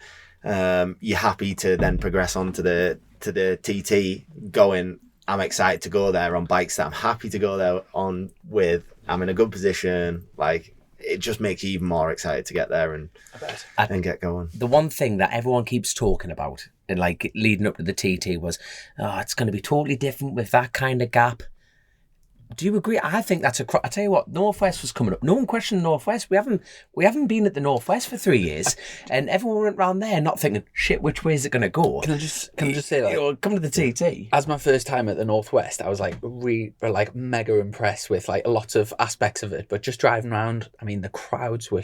C: you're happy to then progress on to the TT going. I'm excited to go there on bikes that I'm happy to go there on with. I'm in a good position. It just makes you even more excited to get there and get going.
D: The one thing that everyone keeps talking about, and leading up to the TT, was, it's going to be totally different with that kind of gap. Do you agree? I think that's I tell you what, Northwest was coming up. No one questioned Northwest. We haven't been at the Northwest for 3 years, and everyone went round there not thinking, shit, which way is it going to go?
B: Can I just say
D: come to the TT.
B: As my first time at the Northwest, I was mega impressed with lots of aspects of it. But just driving around, I mean, the crowds were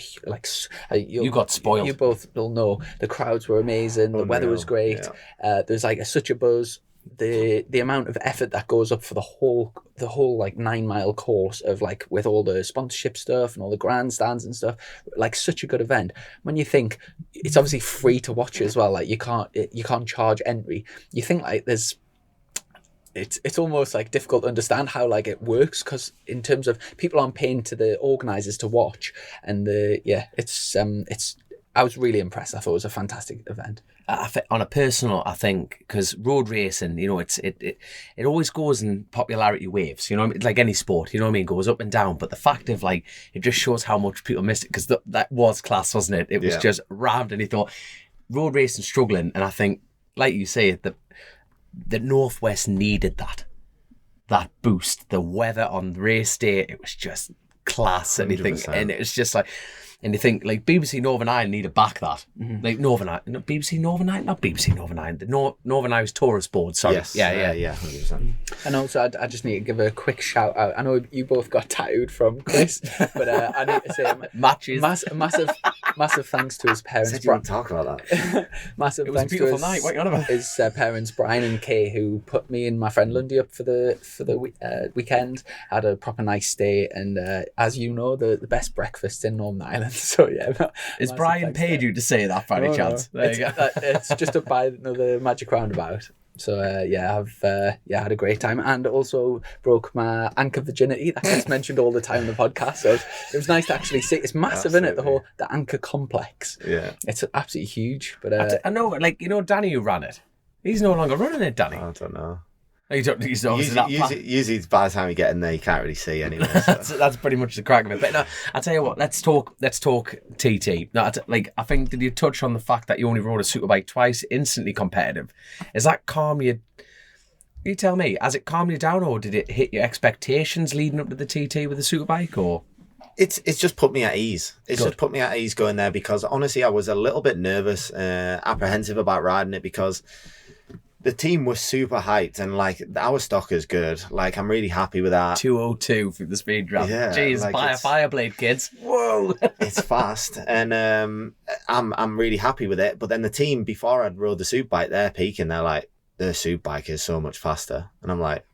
D: you got spoiled.
B: You both will know the crowds were amazing. The weather was great. Yeah. There's such a buzz. The amount of effort that goes up for the whole 9 mile course of with all the sponsorship stuff and all the grandstands and stuff, such a good event. When you think it's obviously free to watch as well, you can't charge entry. You think it's almost difficult to understand how it works, because in terms of people aren't paying to the organisers to watch, and I was really impressed. I thought it was a fantastic event.
D: On a personal, I think, because road racing, it always goes in popularity waves. Like any sport, goes up and down. But the fact of it just shows how much people missed it, because that was class, wasn't it? It was just rammed, and he thought road racing struggling, and I think, like you say, the Northwest needed that boost. The weather on race day, it was just class, and it was just and you think BBC Northern Ireland need to back that. Mm-hmm. Northern Ireland, not BBC Northern Ireland, not BBC Northern Ireland, the Northern Irish Tourist Board. Sorry,
C: yes, yeah, 100%.
B: And also, I just need to give a quick shout out. I know you both got tattooed from Chris, but I need to say
D: matches.
B: Massive thanks to his parents.
C: Said you wouldn't talk about that.
B: Massive
D: thanks to
B: his parents, Brian and Kay, who put me and my friend Lundy up for the weekend. Had a proper nice stay, and as you know, the best breakfast in Northern Ireland. So yeah,
D: is Brian paid you to say that by any chance?
B: No. There you go. It's just up by the Magic Roundabout. So I've had a great time, and also broke my anchor virginity that gets mentioned all the time in the podcast. So it was nice to actually see. It's massive, isn't it? The anchor complex.
C: Yeah,
B: it's absolutely huge. But
D: I know, Danny who ran it. He's no longer running it, Danny.
C: I don't know.
D: Usually
C: by the time you get in there, you can't really see anyway. So.
D: that's pretty much the crack of it. But no, I'll tell you what, let's talk TT. No, I think, did you touch on the fact that you only rode a superbike twice, instantly competitive? Is that calm you? You tell me, has it calmed you down, or did it hit your expectations leading up to the TT with the superbike, or?
C: It's just put me at ease. Just put me at ease going there, because honestly, I was a little bit nervous, apprehensive about riding it, because the team was super hyped, and like our stock is good. Like I'm really happy with that.
D: 202 for the speed ramp.
C: Yeah,
D: Jeez,
C: like
D: buy a Fireblade, kids. Whoa.
C: It's fast, and I'm really happy with it. But then the team, before I'd rode the Superbike, they're peaking. They're like, the Superbike is so much faster, and I'm like,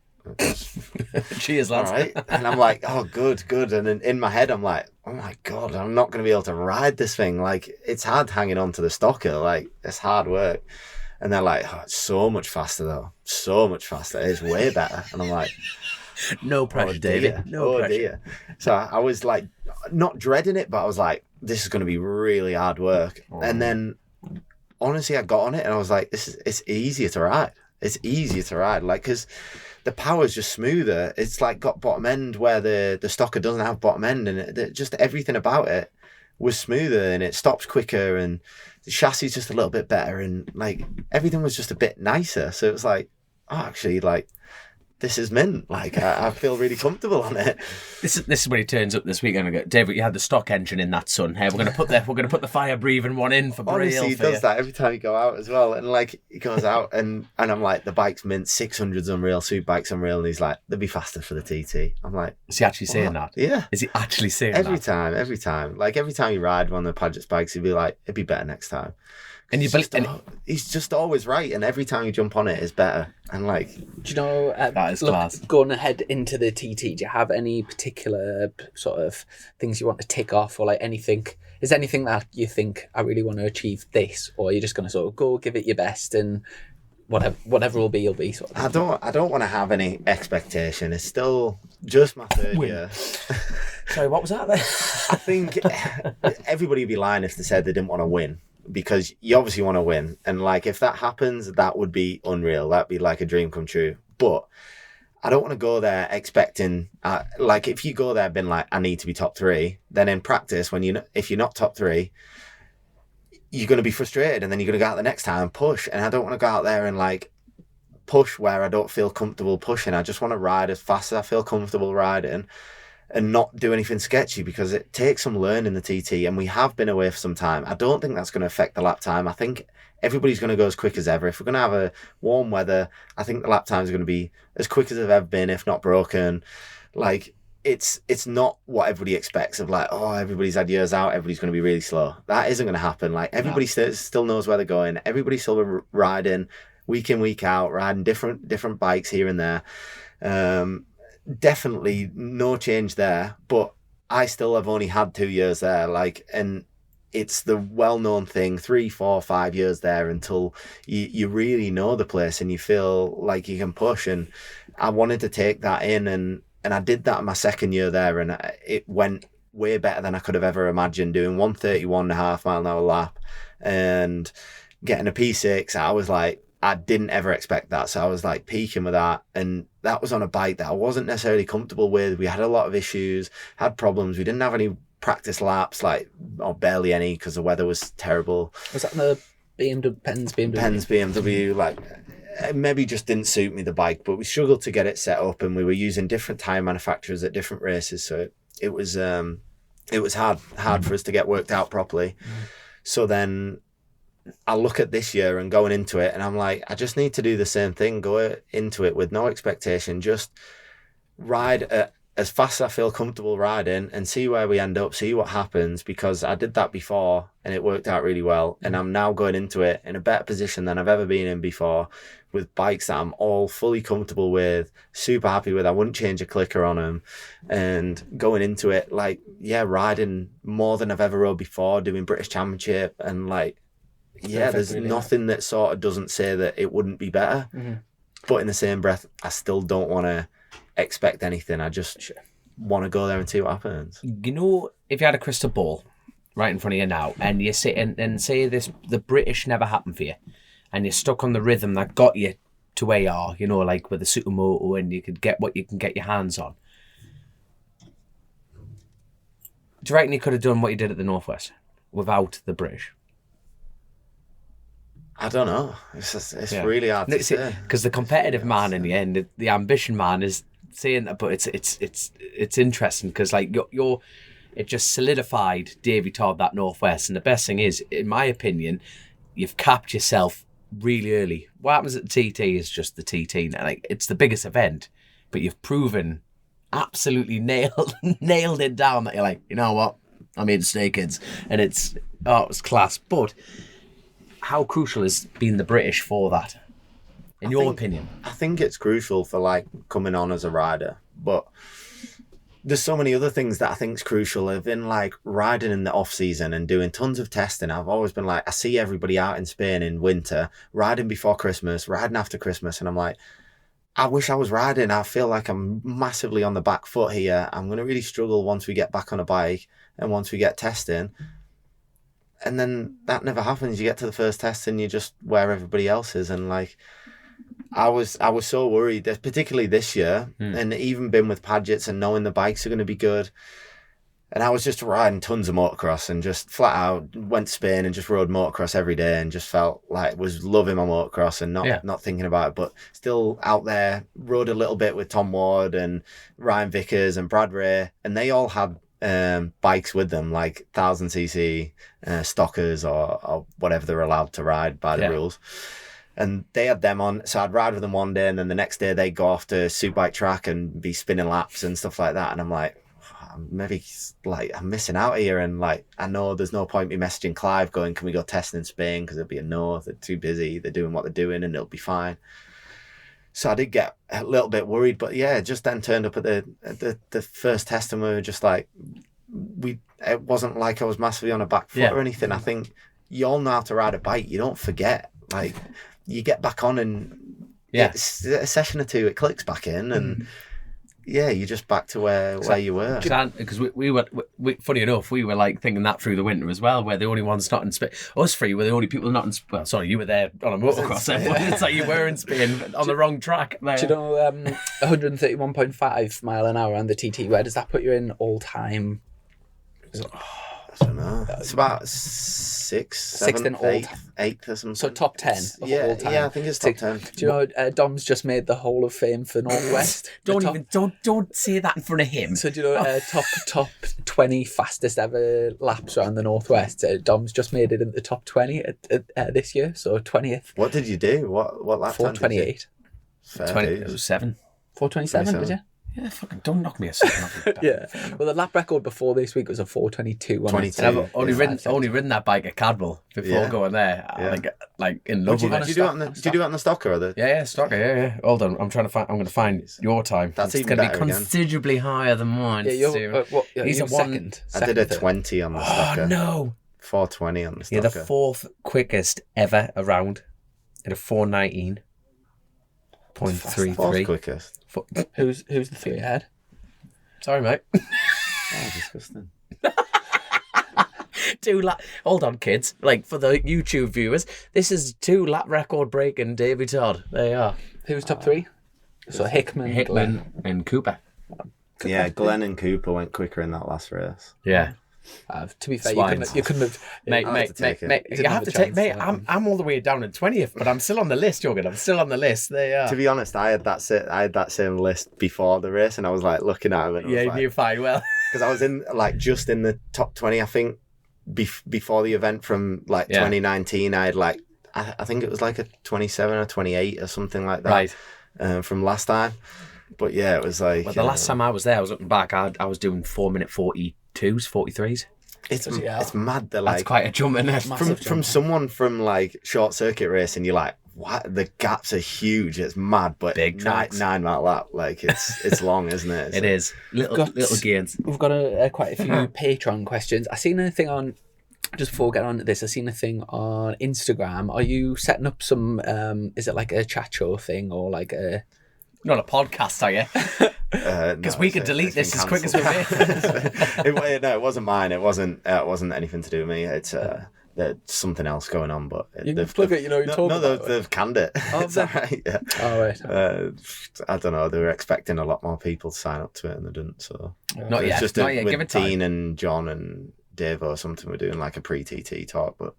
D: cheers, lads.
C: All right. And I'm like, oh, good. And then in my head, I'm like, oh my God, I'm not going to be able to ride this thing. Like, it's hard hanging on to the stocker. Like, it's hard work. And they're like, oh, it's so much faster, though. So much faster. It's way better. And I'm like,
D: no pressure, David. No pressure.
C: Dear. So I was like, not dreading it, but I was like, this is going to be really hard work. Oh. And then, honestly, I got on it and I was like, it's easier to ride. It's easier to ride. Like, because the power's just smoother. It's like got bottom end where the stocker doesn't have bottom end, and just everything about it was smoother, and it stops quicker, and the chassis is just a little bit better, and like everything was just a bit nicer. So it was like, oh, actually, like this is mint. Like I feel really comfortable on it.
D: This is when he turns up this weekend and go, David, you had the stock engine in that, son. Hey, we're gonna put the fire breathing one in for
C: Honestly,
D: real.
C: He does that every time you go out as well. And like he goes out and I'm like, the bike's mint, 600's unreal, Superbike's unreal, and he's like, they'll be faster for the TT. I'm like,
D: is he actually saying that?
C: Yeah.
D: Is he actually saying
C: every
D: that?
C: Every time. Like every time you ride one of the Paget's bikes, he'd be like, it'd be better next time. And he's just always right, and every time you jump on it, it's better. And like,
B: do you know,
D: that is class.
B: Going ahead into the TT, do you have any particular sort of things you want to tick off, or like anything? Is there anything that you think I really want to achieve this, or are you just going to sort of go give it your best and whatever will be, you'll be sort of?
C: I don't want to have any expectation. It's still just my third year.
D: Sorry, what was that then?
C: I think everybody would be lying if they said they didn't want to win. Because you obviously want to win, and like if that happens, that would be unreal. That'd be like a dream come true. But I don't want to go there expecting like if you go there being like, I need to be top 3, then in practice if you're not top 3, you're going to be frustrated, and then you're going to go out the next time and push. And I don't want to go out there and like push where I don't feel comfortable pushing. I just want to ride as fast as I feel comfortable riding, and not do anything sketchy, because it takes some learning the TT, and we have been away for some time. I don't think that's going to affect the lap time. I think everybody's going to go as quick as ever. If we're going to have a warm weather, I think the lap times are going to be as quick as they've ever been, if not broken. Like it's not what everybody expects of like, oh, everybody's had years out, everybody's going to be really slow. That isn't going to happen. Like everybody still knows where they're going. Everybody's still riding week in, week out, riding different bikes here and there. Definitely no change there, but I still have only had 2 years there, like, and it's the well-known thing, 3, 4, 5 years there until you really know the place and you feel like you can push. And I wanted to take that in, and I did that in my second year there, and it went way better than I could have ever imagined, doing 131.5 mile an hour lap and getting a P6. I was like, I didn't ever expect that. So I was like peaking with that. And that was on a bike that I wasn't necessarily comfortable with. We had a lot of issues, had problems. We didn't have any practice laps, or barely any, because the weather was terrible.
B: Was that the Penn's BMW?
C: Like, it maybe just didn't suit me, the bike, but we struggled to get it set up, and we were using different tyre manufacturers at different races. So it was hard for us to get worked out properly. So then I look at this year and going into it, and I'm like, I just need to do the same thing, go into it with no expectation, just ride as fast as I feel comfortable riding, and see where we end up, see what happens, because I did that before and it worked out really well. And I'm now going into it in a better position than I've ever been in before, with bikes that I'm all fully comfortable with, super happy with. I wouldn't change a clicker on them, and going into it riding more than I've ever rode before, doing British Championship, and there's nothing that sort of doesn't say that it wouldn't be better. Mm-hmm. But in the same breath, I still don't want to expect anything. I just want to go there and see what happens.
D: You know, if you had a crystal ball right in front of you now, and you sit and say the British never happened for you, and you're stuck on the rhythm that got you to where you are, you know, like with the Supermoto, and you could get what you can get your hands on. Do you reckon you could have done what you did at the Northwest without the British?
C: I don't know. It's really hard to say.
D: Because the competitive man in the end, the ambition man is saying that, but it's interesting because like it just solidified Davey Todd that Northwest, and the best thing is, in my opinion, you've capped yourself really early. What happens at the TT is just the TT. Like, it's the biggest event, but you've proven absolutely nailed it down that you're like, you know what, I'm here to stay, kids. And it was class. But how crucial has been the British for that, in your opinion?
C: I think it's crucial for like coming on as a rider, but there's so many other things that I think is crucial. I've been like riding in the off season and doing tons of testing. I've always been like, I see everybody out in Spain in winter, riding before Christmas, riding after Christmas. And I'm like, I wish I was riding. I feel like I'm massively on the back foot here. I'm going to really struggle once we get back on a bike and once we get testing. And then that never happens. You get to the first test and you're just where everybody else is. And like, I was so worried, particularly this year, and even been with Padgett's and knowing the bikes are going to be good. And I was just riding tons of motocross and just flat out went to Spain and just rode motocross every day and just felt like was loving my motocross and not thinking about it, but still out there, rode a little bit with Tom Ward and Ryan Vickers and Brad Ray, and they all had bikes with them, like 1000cc stockers or whatever they're allowed to ride by the rules. And they had them on, so I'd ride with them one day and then the next day they'd go off to Superbike track and be spinning laps and stuff like that. And I'm like, maybe like I'm missing out here, and like I know there's no point me messaging Clive going, can we go testing in Spain, because it'll be a no, they're too busy, they're doing what they're doing and it'll be fine. So I did get a little bit worried, but yeah, just then turned up at the first test and we were just like, it wasn't like I was massively on a back foot or anything. I think you all know how to ride a bike, you don't forget, like you get back on and it's a session or two, it clicks back in and you're just back to where you were.
D: Because we were, funny enough, we were like thinking that through the winter as well. We're the only ones not in Spain. Us three were the only people not in Spain. Well, sorry, you were there on a motocross. It's like you were in Spain on the wrong track. There.
B: Do you know 131.5 mile an hour on the TT? Where does that put you in all time?
C: I don't know. It's about sixth in eighth or something.
B: So top 10 of all time.
C: Yeah, I think it's top 10.
B: Do you know Dom's just made the Hall of Fame for Northwest?
D: Don't say that in front of him.
B: So do you know top 20 fastest ever laps around the Northwest? Dom's just made it in the top 20 this year, so 20th.
C: What did you do? What lap time?
B: 4:28.
D: 7.
B: 4:27, did you?
D: Yeah, fucking don't knock me a second.
B: Yeah. Well, the lap record before this week was a 4:22.
C: 22.
D: I've only ridden that bike at Cadwell before going there. Like in love with it.
C: Did you do it on the Stocker or the?
D: Yeah, Stocker. Yeah. Hold on, I'm going to find your time.
C: That's
D: it's
C: even
D: going to
C: better
D: be considerably higher than mine.
B: Yeah, you're
D: he's a
B: second.
C: I did a 20 on the Stocker.
D: Oh no.
C: 4:20 on the Stocker.
D: You're the fourth quickest ever around at a 4:19.33.
C: Fourth quickest.
B: Who's the three ahead?
D: Sorry, mate.
C: Oh, disgusting.
D: Hold on, kids. Like, for the YouTube viewers, this is 2 lap record breaking Davey Todd. There you are.
B: Who's top 3? So Hickman, Glenn,
D: and Cooper.
C: Yeah, Glenn and Cooper went quicker in that last race.
D: Yeah.
B: To be fair, you couldn't have.
D: Mate, you have to take. Mate, I'm all the way down at 20th, but I'm still on the list, Jorgen. I'm still on the list. There you are.
C: To be honest, I had that same list before the race, and I was like looking at him. And
D: you knew fine well.
C: Because I was in just in the top 20, I think, before the event from 2019. I had I think it was like a 27 or 28 or something like that.
D: Right.
C: From last time. But yeah, it was like...
D: Well, the last time I was there, I was looking back, I was doing 4-minute 42s, 43s.
C: It's mad.
D: That's quite a jump in there.
C: From someone from short circuit racing, you're like, what? The gaps are huge. It's mad, but
D: big
C: 9 mile lap, it's long, isn't it?
D: It is. Little gains.
B: We've got quite a few Patreon questions. I seen anything on... Just before we get on to this, I seen a thing on Instagram. Are you setting up some? Is it like a chat show thing or like a?
D: Not a podcast, are you? Because we could delete this as quick as we may.
C: No, it wasn't mine. It wasn't anything to do with me. It's there's something else going on. But
B: you can plug it.
C: They've canned it.
B: Oh,
C: it's all right. Yeah.
B: Oh, right.
C: I don't know. They were expecting a lot more people to sign up to it, and they didn't. So
D: not yet.
C: Just
D: not yet.
C: with
D: Give it time.
C: Dean and John and Dave or something. We're doing like a pre-TT talk, but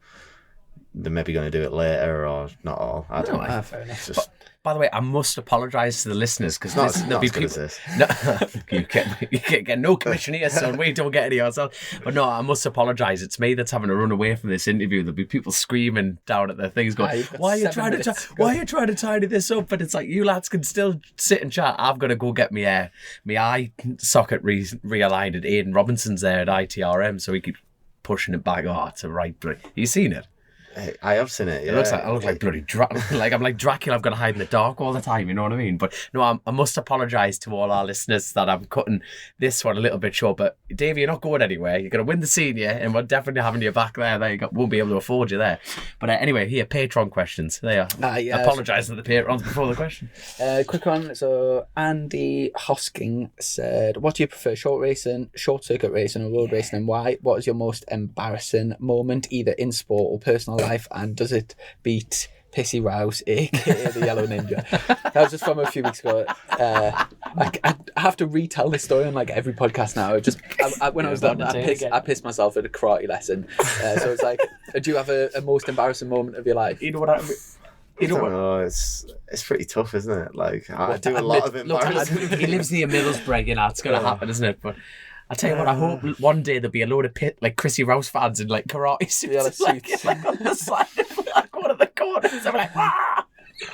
C: they're maybe going to do it later or not all. I don't know.
B: Fair enough.
D: By the way, I must apologise to the listeners because
C: Not
D: there'll
C: as
D: be
C: good as
D: people.
C: this.
D: No, you get no commission here, son. We don't get any ourselves. But no, I must apologise. It's me that's having to run away from this interview. There'll be people screaming down at their things, going, "Why are you trying to tidy this up?" But it's like, you lads can still sit and chat. I've got to go get my eye socket realigned at Aidan Robinson's there at ITRM, so he keeps pushing it back. Oh, it's a right. You seen it?
C: I have seen it. Yeah.
D: I look like bloody like I'm like Dracula. I've got to hide in the dark all the time. You know what I mean? But no, I must apologise to all our listeners that I'm cutting this one a little bit short. But Davey, you're not going anywhere. You're going to win the senior, and we're definitely having you back there. Won't be able to afford you there. But anyway, here, Patreon questions. There.
B: Yeah.
D: Apologise to the patrons before the question.
B: Quick one. So Andy Hosking said, "What do you prefer, short racing, short circuit racing, or road racing, and why? What is your most embarrassing moment, either in sport or personal life, and does it beat Pissy Rouse, aka the Yellow Ninja?" That was just from a few weeks ago. I have to retell this story on like every podcast now. When I was done, I pissed myself at a karate lesson. So it's like, do you have a most embarrassing moment of your life?
D: You know what I
C: know, it's pretty tough, isn't it? Like, I do a lot of embarrassing.
D: He lives near Middlesbrough, you know, it's going to happen, isn't it? But I tell you what, I hope one day there'll be a load of Chrissy Rouse fans in like karate suits, like on the side of like one of the corners. I'm like, ah!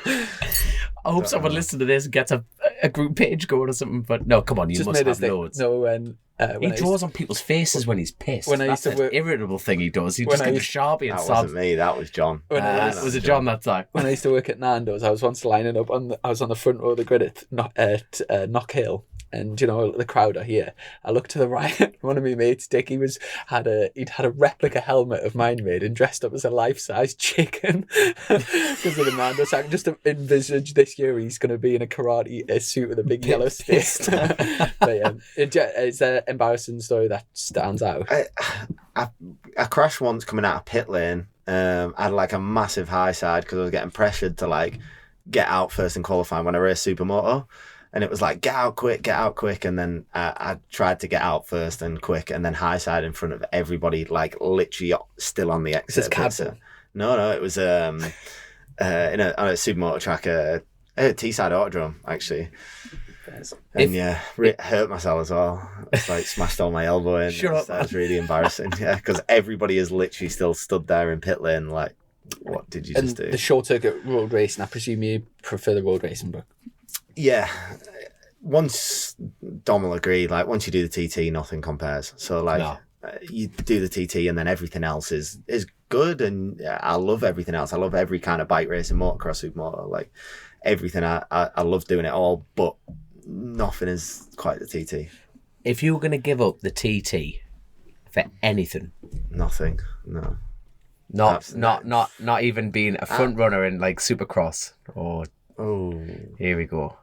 D: I hope someone listens to this and gets a group page going or something. But no, come on, you must have loads.
B: No, when
D: he draws on people's faces when he's pissed.
B: When I used to work,
D: irritable thing he does. He just gets Sharpie and
C: That wasn't me. That was John.
D: Was it John that time?
B: When I used to work at Nando's, I was once lining up I was on the front row of the grid at Knock Hill. And you know, the crowd are here. I looked to the right. One of my mates, Dick, he'd had a replica helmet of mine made and dressed up as a life-size chicken because of the Mando. So I can just envisage this year he's going to be in a karate suit with a big yellow stick. But yeah, it's an embarrassing story that stands out.
C: I crashed once coming out of pit lane. I had like a massive high side because I was getting pressured to like get out first in qualifying when I raced Supermoto. And it was like, get out quick. And then I tried to get out first and quick, and then high side in front of everybody, like literally still on the exit. No, it was on a supermoto track, a Teesside Autodrome, actually. And hurt myself as well. It's like smashed all my elbow in. That's really embarrassing. Yeah, because everybody is literally still stood there in pit lane, like, what did you just do?
B: The short circuit road racing, I presume you prefer the road racing, but...
C: Yeah, once Dom will agree, like once you do the TT, nothing compares. So like you do the TT and then everything else is good, and I love everything else. I love every kind of bike racing, motocross, supermoto, like everything. I love doing it all, but nothing is quite the TT.
D: If you were going to give up the TT for anything,
C: nothing, no.
D: Not even being a front runner in like Supercross or here we go.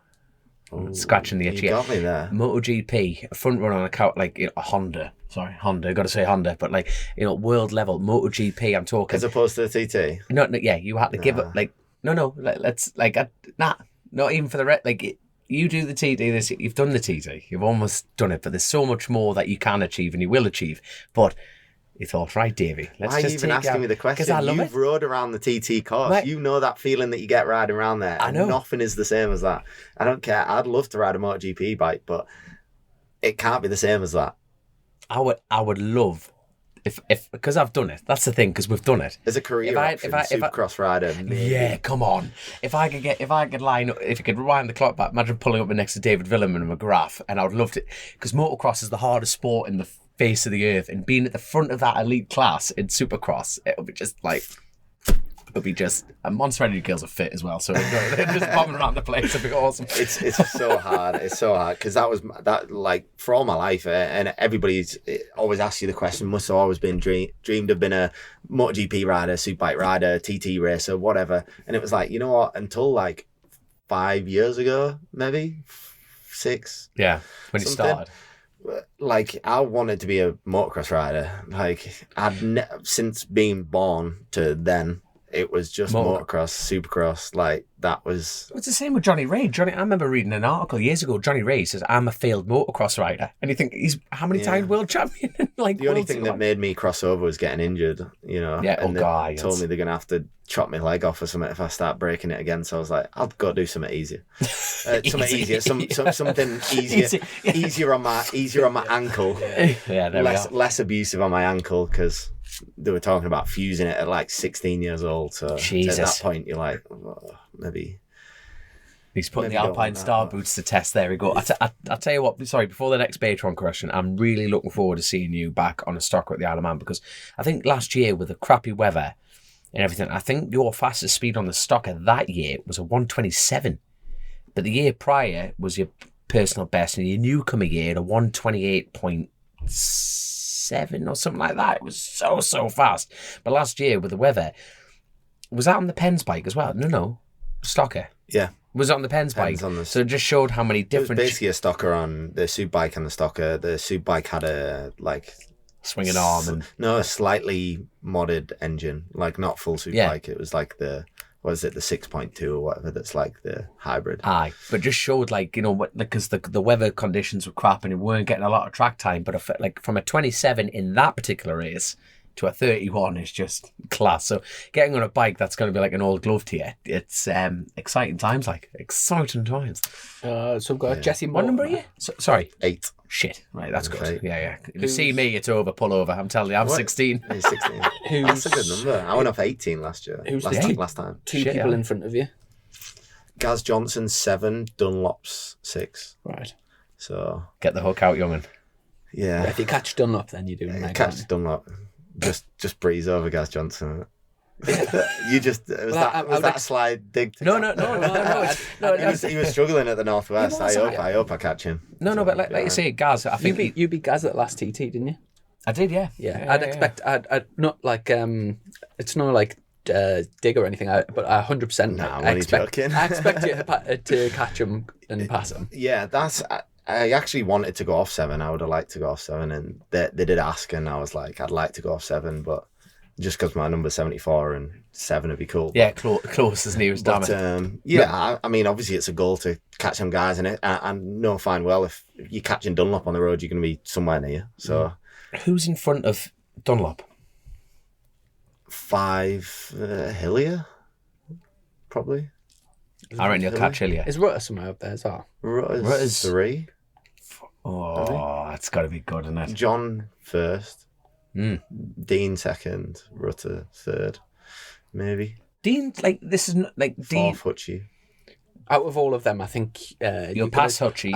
D: Scratching the itch.
C: You got me there.
D: MotoGP, a front runner on account like a Honda. Sorry, Honda. Got to say Honda, but like world level MotoGP. I'm talking
C: as opposed to the TT.
D: No, yeah, you had to give it like let's like not even for the like. You do the TT. You've done the TT. You've almost done it, but there's so much more that you can achieve and you will achieve. But you thought, right, Davey,
C: let's just take asking me the question? You've rode around the TT course. Right. You know that feeling that you get riding around there. I know. Nothing is the same as that. I don't care. I'd love to ride a MotoGP bike, but it can't be the same as that.
D: I would love if because I've done it. That's the thing, because we've done it.
C: As a career option, Supercross rider. Maybe.
D: Yeah, come on. If I could line up, if you could rewind the clock back, imagine pulling up next to David Willem and McGrath, and I would love to, because motocross is the hardest sport in the face of the earth, and being at the front of that elite class in Supercross, it'll be just like, and Monster Energy girls are fit as well, so they're just bombing around the place. It'd be awesome.
C: It's so hard. It's so hard because that like for all my life, and everybody's always asks you the question. Must have always been dreamed of being a MotoGP rider, Superbike rider, TT racer, whatever. And it was like, you know what? Until like 5 years ago, maybe 6.
D: Yeah, when you started.
C: Like I wanted to be a motocross rider. Like since being born to then, it was just motocross, supercross. Like that was...
D: It's the same with Johnny Ray. I remember reading an article years ago. Johnny Ray says, I'm a failed motocross rider. And you think, he's how many times world champion? Like
C: the only thing that made me cross over was getting injured, you know.
D: Yeah,
C: and they told me they're going to have to chop my leg off or something if I start breaking it again. So I was like, I'll go do something easier. Something easier. Something easier. Easier on my ankle.
D: Yeah, there we are.
C: Less abusive on my ankle, because they were talking about fusing it at like 16 years old. So
D: Jesus.
C: At that point, you're like, oh, maybe...
D: He's putting the Alpine Star boots to test. There we go. I'll tell you what, sorry, before the next Patreon question, I'm really looking forward to seeing you back on a stock at the Isle of Man, because I think last year with the crappy weather and everything, I think your fastest speed on the stocker that year was a 127. But the year prior was your personal best, and your newcomer year, a 128.7 or something like that. It was so fast. But last year with the weather, was that on the Penn's bike as well? No, stocker.
C: Yeah.
D: Was it on the Penn's bike? So it just showed how many different...
C: It was basically a stocker on the Superbike and the stocker. The Superbike had a, like...
D: swinging arm and...
C: No, a slightly modded engine. Like, not full Superbike. It was like the... What is it? The 6.2 or whatever that's like the hybrid.
D: Aye. But just showed, like, you know, because the weather conditions were crap and it weren't getting a lot of track time. But like from a 27 in that particular race to a 31 is just class. So getting on a bike that's going to be like an old glove to you, it's exciting times, like exciting times.
B: So we've got Jesse
D: What number are you? Sorry.
C: 8.
D: Shit. Right, that's good.
C: 8.
D: Yeah. If you see me, it's over, pull over. I'm telling you, I'm 16.
C: He's 16. That's a good number. I went off 18 last year.
B: Who's
C: last time?
B: Two people in front of you.
C: Gaz Johnson 7, Dunlop's 6.
B: Right.
C: So
D: get the hook out, young'un.
C: Yeah.
B: If you catch Dunlop, then you're doing right.
C: Catch Dunlop. Just breeze over Gaz Johnson. You just was that a slide dig?
D: No.
C: He was struggling at the Northwest. I hope I catch him.
B: No,
D: but like you say, Gaz, I think
B: you beat Gaz at last TT, didn't you?
D: I did, yeah.
B: I'd expect. I'd not like it's not like dig or anything, but 100%. I expect you to catch him and pass him.
C: Yeah, I actually wanted to go off 7. I would have liked to go off 7, and they did ask, and I was like, I'd like to go off 7, but just because my number's 74 and 7 would be cool.
D: Yeah, close as nearest, damn it.
C: I mean, obviously it's a goal to catch them guys in it, and know fine well if you're catching Dunlop on the road, you're going to be somewhere near. So,
D: who's in front of Dunlop?
C: 5 Hillier, probably.
D: I reckon you'll catch Hillier.
B: Is Rutter somewhere up there as well?
C: Rutter's 3.
D: Oh, that's got to be good, isn't it?
C: John 1st. Dean 2nd, Rutter 3rd, maybe.
D: Dean, like, this is like Dean.
C: 4th Hutchie.
B: Out of all of them, I think
D: you'll pass Hutchie.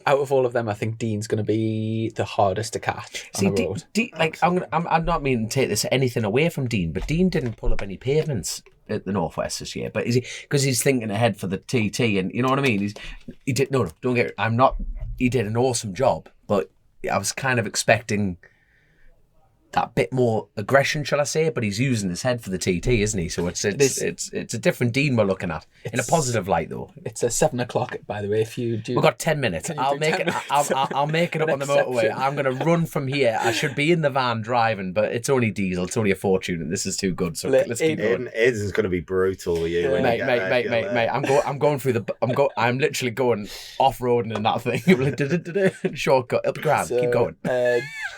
B: Out of all of them, I think Dean's going to be the hardest to catch on the road.
D: I'm not meaning to take this anything away from Dean, but Dean didn't pull up any pavements at the Northwest this year. But is he because he's thinking ahead for the TT, and you know what I mean? He did no, don't get. I'm not. He did an awesome job, but I was kind of expecting that bit more aggression, shall I say? But he's using his head for the TT, isn't he? So it's a different Dean we're looking at in a positive light, though.
B: It's a 7 o'clock, by the way. If you do,
D: we've got 10 minutes. I'll make it up on the motorway. I'm going to run from here. I should be in the van driving, but it's only diesel. It's only a fortune, and this is too good. So let's keep going.
C: Aiden's going to be brutal with you,
D: mate. I'm literally going off roading in that thing. Shortcut. It'll be grand. Keep going.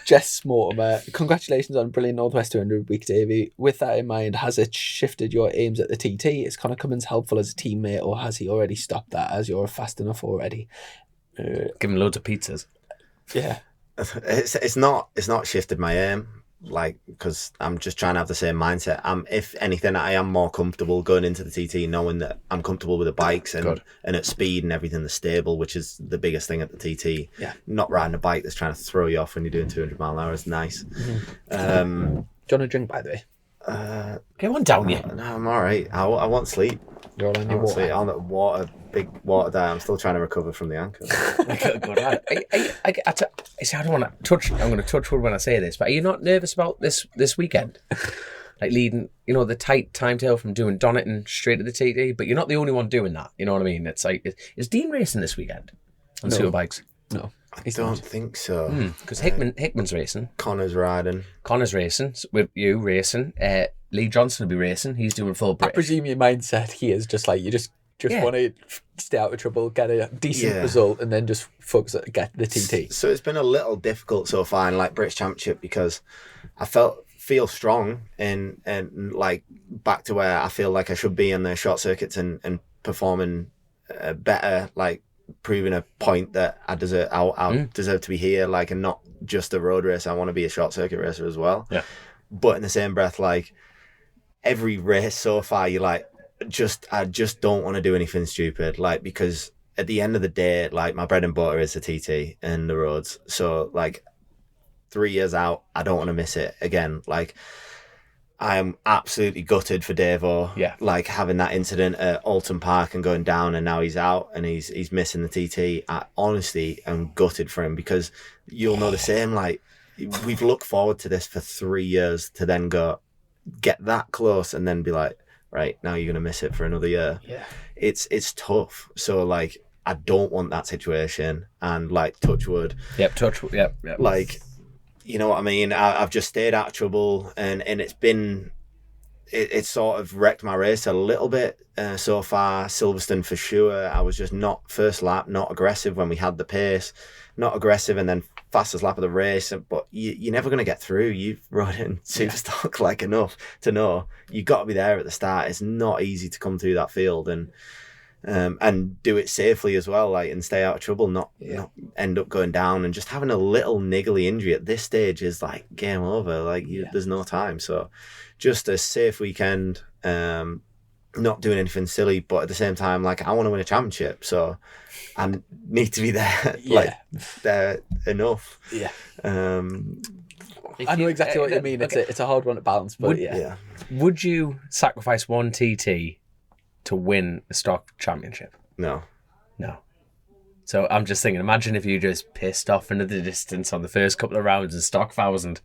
B: Jess Mortimer, congratulations on a brilliant Northwest 200 week, Davey. With that in mind, has it shifted your aims at the TT? Is Connor Cummins helpful as a teammate, or has he already stopped that as you're fast enough already?
D: Give him loads of pizzas.
B: Yeah.
C: It's not shifted my aim. Like, because I'm just trying to have the same mindset. If anything, I am more comfortable going into the TT knowing that I'm comfortable with the bikes and at speed and everything that's stable, which is the biggest thing at the TT.
B: Yeah.
C: Not riding a bike that's trying to throw you off when you're doing 200 mile an hour is nice.
B: Do you want a drink, by the way?
D: Get one down, you.
C: No, I'm all right. I want sleep.
B: You're all on your water.
C: I'm on water, big water diet. I'm still trying to recover from the ankle.
D: I don't want to touch. I'm going to touch wood when I say this, but are you not nervous about this weekend? Like leading, the tight timetable from doing Donington straight to the TT, but you're not the only one doing that. You know what I mean? It's like, is Dean racing this weekend on Superbikes?
B: No,
C: I don't think so.
D: Because Hickman's racing.
C: Connor's riding.
D: Connor's racing with you racing. Lee Johnson will be racing. He's doing full British.
B: I presume your mindset here is just like you just just
D: Yeah.
B: want to stay out of trouble, get a decent
C: Yeah.
B: result, and then just focus on get the TT.
C: So it's been a little difficult so far in like British Championship because I feel strong and like back to where I feel like I should be in the short circuits and performing better, like proving a point that I deserve. I deserve to be here, like, and not just a road racer. I want to be a short circuit racer as well.
D: Yeah.
C: But in the same breath, like every race so far, you're like, I just don't want to do anything stupid, like, because at the end of the day, like, my bread and butter is the TT and the roads. So like 3 years out, I don't want to miss it again. Like, I'm absolutely gutted for Davo.
D: Yeah.
C: Like having that incident at Alton Park and going down, and now he's out and he's missing the TT. I honestly am gutted for him, because you'll know the same. Like, we've looked forward to this for 3 years to then get that close and then be like, right, now you're gonna miss it for another year.
B: Yeah.
C: It's tough. So like, I don't want that situation. And like, touch wood.
D: Yep, touch. Yep.
C: Like, you know what I mean? I've just stayed out of trouble, and it's sort of wrecked my race a little bit so far. Silverstone for sure. I was just not first lap, not aggressive when we had the pace, not aggressive, and then fastest lap of the race. But you're never going to get through. You've rode in Superstock like enough to know you got to be there at the start. It's not easy to come through that field and do it safely as well, like, and stay out of trouble, not end up going down. And just having a little niggly injury at this stage is like game over. Like, there's no time. So just a safe weekend, not doing anything silly, but at the same time, like, I want to win a championship, so I need to be there, like, there enough.
B: Yeah.
D: If
B: I know
D: you-
B: exactly what you mean.
D: okay.
B: It's a hard one to balance, but
D: Would you sacrifice one TT to win a stock championship?
C: No.
D: No. So I'm just thinking, imagine if you just pissed off into the distance on the first couple of rounds in stock 1,000.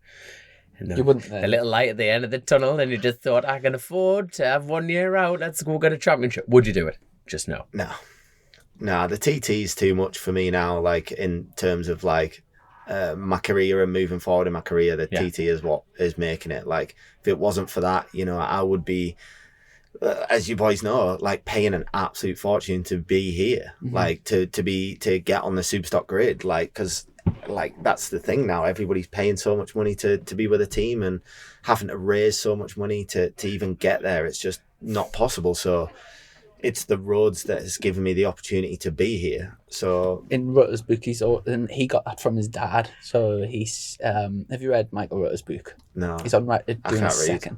D: And
B: You wouldn't,
D: a little light at the end of the tunnel, and you just thought, I can afford to have 1 year out. Let's go get a championship. Would you do it? Just no.
C: No, the TT is too much for me now, like, in terms of like my career and moving forward in my career. The TT is what is making it. Like, if it wasn't for that, you know, I would be, as you boys know, like, paying an absolute fortune to be here, like to get on the Superstock grid, like, because like, that's the thing now. Everybody's paying so much money to be with a team, and having to raise so much money to even get there. It's just not possible. So it's the roads that has given me the opportunity to be here. So
B: in Rutter's book, and he got that from his dad. So he's have you read Michael Rutter's book?
C: no,
B: He's on doing a second.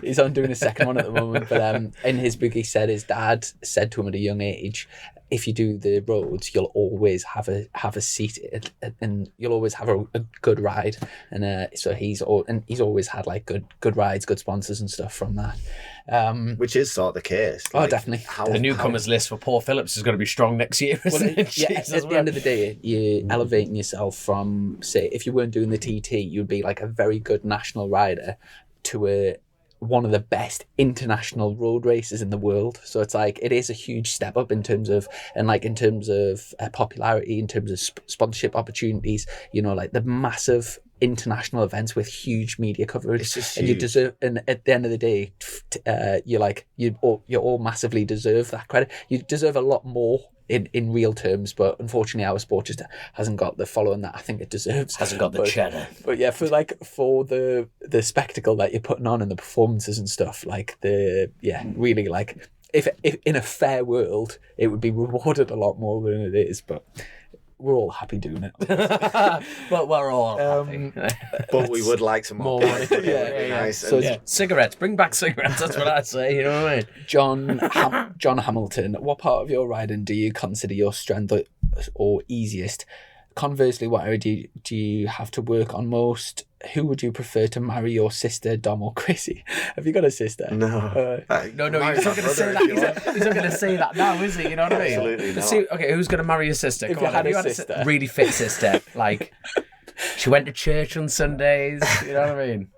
B: He's on doing a second one at the moment. But in his book, he said his dad said to him at a young age, if you do the roads, you'll always have a seat, and you'll always have a good ride. And so he's always had like good rides, good sponsors and stuff from that.
C: which is sort of the case.
B: Oh, definitely.
D: The newcomers list for Paul Phillips is going to be strong next year,
B: Well,
D: isn't it?
B: yeah,
D: Jesus,
B: at the end of the day, you're elevating yourself from, say, if you weren't doing the TT, you'd be like a very good national rider to one of the best international road races in the world. So it's like, it is a huge step up in terms of popularity, in terms of sponsorship opportunities, you know, like the massive international events with huge media coverage.
C: It's just
B: and you
C: huge.
B: deserve, and at the end of the day, you all massively deserve that credit. You deserve a lot more in real terms, but unfortunately our sport just hasn't got the following that I think it deserves.
D: Hasn't got the cheddar.
B: But yeah, for the spectacle that you're putting on and the performances and stuff, like really, like, if in a fair world it would be rewarded a lot more than it is, but we're all happy doing it.
D: Well, we're all happy.
C: But we would like some more.
D: More money.
C: Yeah. Nice.
B: So
C: And
D: Yeah, cigarettes. Bring back cigarettes. That's what I say. You know what I mean?
B: John Hamilton, what part of your riding do you consider your strength or easiest? Conversely, what area do you have to work on most? Who would you prefer to marry, your sister, Dom, or Chrissy? Have you got a sister?
C: no.
D: No,
C: Marry
D: he's
C: my
D: not going to say
C: brother
D: that.
C: if you want.
D: He's not going to say that now, is he? You know what I mean?
C: Absolutely not.
D: See, okay, who's going to marry your sister?
B: If
D: Come
B: you
D: on,
B: had
D: have
B: a
D: you
B: sister.
D: really fit sister? Like, she went to church on Sundays. You know what I mean?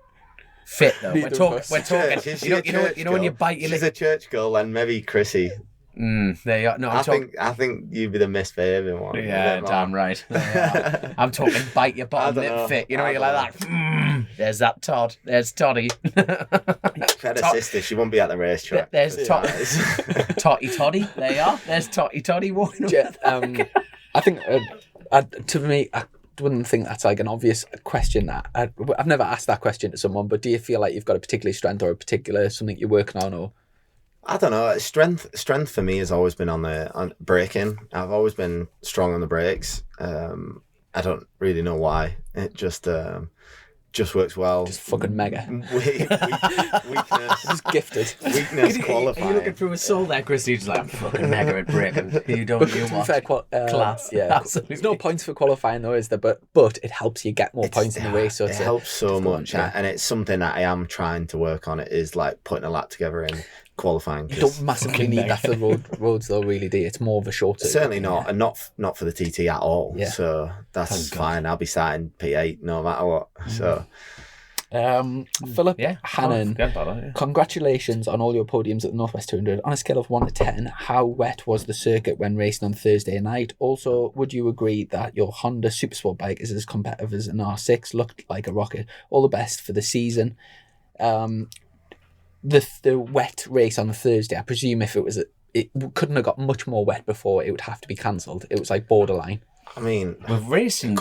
D: Fit though.
B: Neither of us.
D: We're talking.
C: Is she
D: You know,
C: a
D: you know,
C: church
D: you know when you
C: girl?
D: bite your
C: She's
D: lip.
C: a church girl, and maybe Chrissy.
D: There you are. No, I'm talking.
C: I think you'd be the misbehaving one.
D: Yeah, damn right. There you are. I'm talking bite your bottom
C: I don't
D: lip
C: know.
D: fit. You know,
C: I
D: you're
C: don't
D: like that. There's that Todd. There's Toddy.
C: If I had a sister, she wouldn't be at the racetrack.
D: There's Totty Toddy. There you are. There's Totty Toddy walking up.
B: I think, to me, I wouldn't think that's like an obvious question. I've never asked that question to someone, but do you feel like you've got a particular strength or a particular something you're working on, or?
C: I don't know. Strength for me has always been on braking. I've always been strong on the brakes. I don't really know why. It just works well.
B: Just fucking mega.
C: Weakness.
B: Just gifted.
C: Weakness qualifying.
D: Are you looking through a soul there, Chris? You're just like, I'm fucking mega at braking. You don't
B: But
D: do
B: to be
D: what?
B: fair,
D: Class.
B: Yeah,
D: Absolutely.
B: there's no points for qualifying though, is there? But it helps you get more points in the race. So
C: it helps so much, and it's something that I am trying to work on. It is like putting a lap together in qualifying.
B: You don't massively need that for the roads though, really, do you? It's more of a shorter.
C: Certainly not, and not for the TT at all.
B: Yeah.
C: So that's fine. I'll be starting P8 no matter what. So.
B: Philip Hannon,
D: forget about that, yeah.
B: Congratulations on all your podiums at the Northwest 200. On a scale of 1 to 10, how wet was the circuit when racing on Thursday night? Also, would you agree that your Honda Supersport bike is as competitive as an R6? Looked like a rocket. All the best for the season. The wet race on the Thursday, I presume if it couldn't have got much more wet before it would have to be cancelled. It was like borderline.
C: I mean,
D: With racing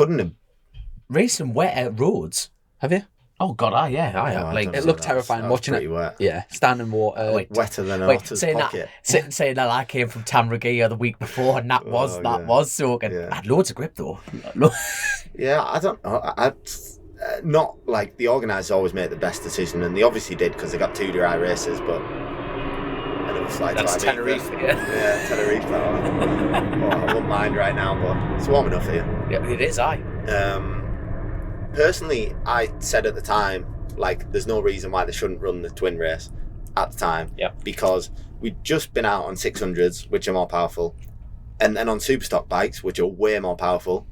D: wet roads.
B: Have you?
D: Oh God, I have. Like,
B: It looked terrifying watching it.
C: Wet.
B: Yeah, standing water.
C: Wetter than an
D: wait,
C: otter's
D: saying
C: pocket.
D: saying that I came from Tamraghia the week before, and that was soaking.
C: Yeah.
D: I had loads of grip though.
C: Yeah, I don't know. Not like the organisers always make the best decision, and they obviously did because they got 2 dry races, but. And it was like
D: That's Tenerife.
C: Yeah, Tenerife. I wouldn't mind right now, but it's warm enough here.
D: Yeah, it is.
C: Personally, I said at the time, like, there's no reason why they shouldn't run the twin race at the time.
D: Yeah.
C: Because we'd just been out on 600s, which are more powerful, and then on Superstock bikes, which are way more powerful,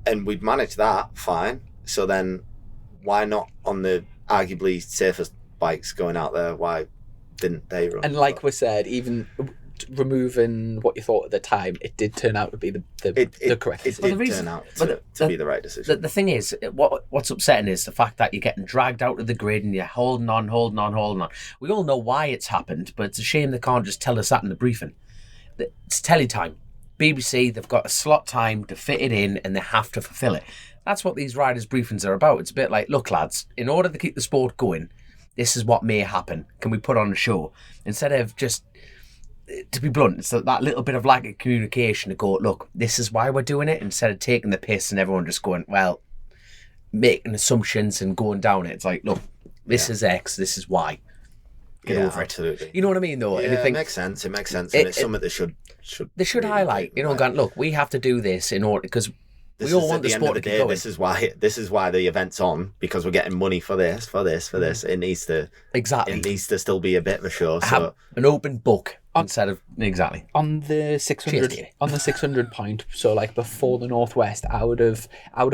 C: and we'd managed that fine. So then, why not on the arguably safest bikes going out there? Why didn't they run?
B: And like we said, even removing what you thought at the time, it did turn out to be the correct decision.
C: It did turn out to be the right decision.
D: The thing is, what's upsetting is the fact that you're getting dragged out of the grid and you're holding on. We all know why it's happened, but it's a shame they can't just tell us that in the briefing. It's telly time. BBC, they've got a slot time to fit it in and they have to fulfill it. That's what these riders' briefings are about. It's a bit like, look, lads, in order to keep the sport going, this is what may happen. Can we put on a show? Instead of just, to be blunt, it's that little bit of lack of communication to go, look, this is why we're doing it, instead of taking the piss and everyone just going, well, making assumptions and going down it. It's like, look, this is X, this is Y. Get over it.
C: Absolutely.
D: You know what I mean, though?
C: Yeah,
D: and I think
C: it makes sense. And it's something they should
D: really highlight. You know,
C: right.
D: going, look, we have to do this in order, because we all want the sport to keep going.
C: This is why the event's on, because we're getting money for this. It needs to still be a bit of a show.
D: Have an open book instead of
B: on the 600 point. So like before the Northwest, I would have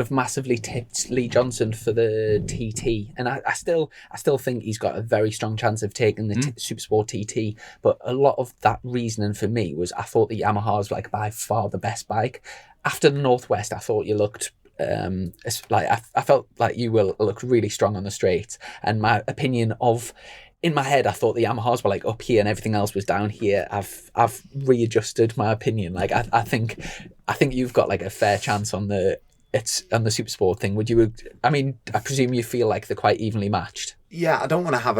B: massively tipped Lee Johnson for the TT, and I still think he's got a very strong chance of taking the Supersport TT. But a lot of that reasoning for me was I thought the Yamaha was like by far the best bike. After the Northwest, I thought you looked I felt like you will look really strong on the straight, and my opinion of. In my head, I thought the Yamahas were like up here and everything else was down here. I've readjusted my opinion. Like I think you've got like a fair chance on the Supersport thing. Would you? I mean, I presume you feel like they're quite evenly matched.
C: Yeah, I don't want to have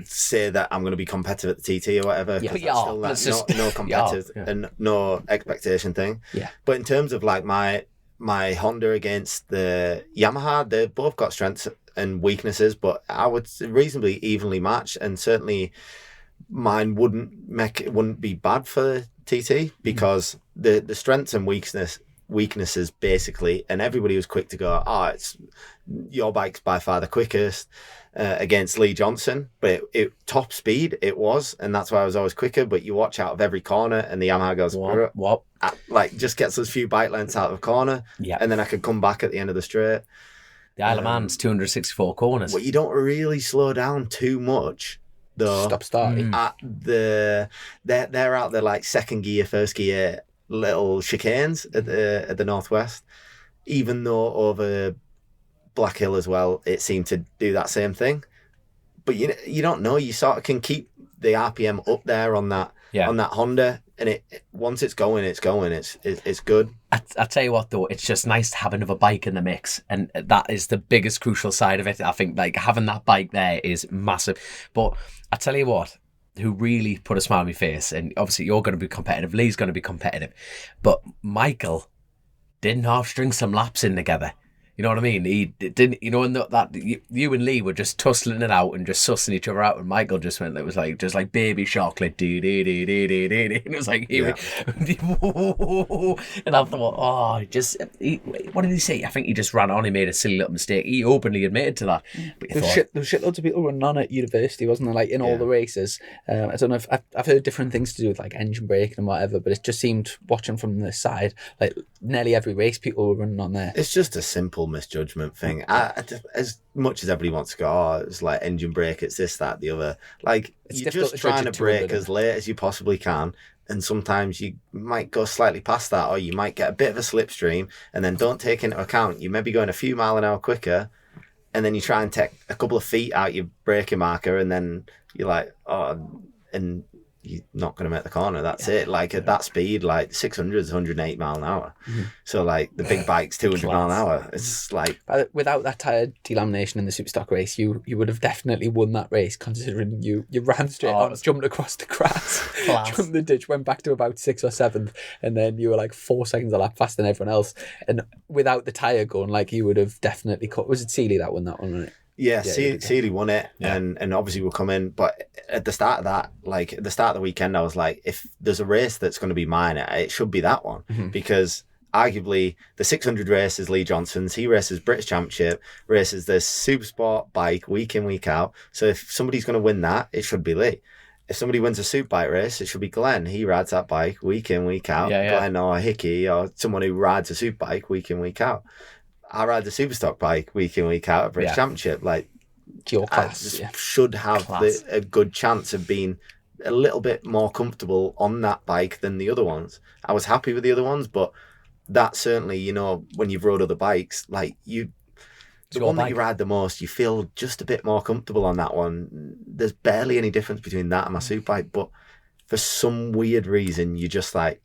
C: say that I'm going to be competitive at the TT or whatever.
D: Yeah,
C: but no competitive and no expectation thing.
B: Yeah.
C: But in terms of like my Honda against the Yamaha, they both got strengths and weaknesses, but I would reasonably evenly match, and certainly mine wouldn't be bad for TT, because the strengths and weaknesses basically, and everybody was quick to go, it's your bike's by far the quickest against Lee Johnson, but it top speed it was, and that's why I was always quicker. But you watch out of every corner, and the Yamaha goes
D: what?
C: Like just gets us a few bike lengths out of the corner, and then I could come back at the end of the straight.
D: The Isle of Man's 264 corners.
C: Well, you don't really slow down too much, though.
B: Stop starting.
C: They're out there like second gear, first gear little chicanes at the Northwest. Even though over Black Hill as well, it seemed to do that same thing. But you don't know. You sort of can keep the RPM up there on that Honda, and it once it's going, it's going. It's good.
D: I tell you what, though, it's just nice to have another bike in the mix, and that is the biggest crucial side of it. I think like having that bike there is massive. But I tell you what, who really put a smile on my face, and obviously you're going to be competitive, Lee's going to be competitive, but Michael didn't half string some laps in together. You know what I mean? He didn't, you know, and that you and Lee were just tussling it out and just sussing each other out, and Michael just went, it was like just like baby shark, like and it was like, and I thought, what did he say? I think he just ran on. He made a silly little mistake. He openly admitted to that. But
B: there was shitloads of people running on at university, wasn't there? Like in all the races. I don't know if I've heard different things to do with like engine braking and whatever, but it just seemed, watching from the side, like nearly every race people were running on there.
C: It's just a simple misjudgment thing. As much as everybody wants to go, it's like engine brake, it's this, that, the other. Like, you're just trying to brake as late as you possibly can, and sometimes you might go slightly past that, or you might get a bit of a slipstream, and then don't take into account you may be going a few mile an hour quicker, and then you try and take a couple of feet out your braking marker, and then you're like, and you're not going to make the corner. That's it. Like at that speed, like 600 is 108 mile an hour. Mm-hmm. So like the big bike's 200 mile an hour. It's like,
B: without that tyre delamination in the Superstock race, you would have definitely won that race, considering you ran straight on, jumped across the grass, jumped the ditch, went back to about 6th or 7th, and then you were like 4 seconds a lap faster than everyone else. And without the tyre going, like you would have definitely caught. Was it Seeley that won that one, wasn't it?
C: Yeah, Seeley won it, and obviously we'll come in. But at the start of that, like at the start of the weekend, I was like, if there's a race that's going to be mine, it should be that one, because arguably the 600 race is Lee Johnson's. He races British Championship, races the Super Sport bike week in, week out. So if somebody's going to win that, it should be Lee. If somebody wins a Superbike race, it should be Glenn. He rides that bike week in, week out. Glenn or Hickey or someone who rides a Superbike week in, week out. I ride the Superstock bike week in, week out at British Championship. Like,
B: your class,
C: should have a good chance of being a little bit more comfortable on that bike than the other ones. I was happy with the other ones, but that certainly, you know, when you've rode other bikes, like the one that you ride the most, you feel just a bit more comfortable on that one. There's barely any difference between that and my Superbike, but for some weird reason, you just like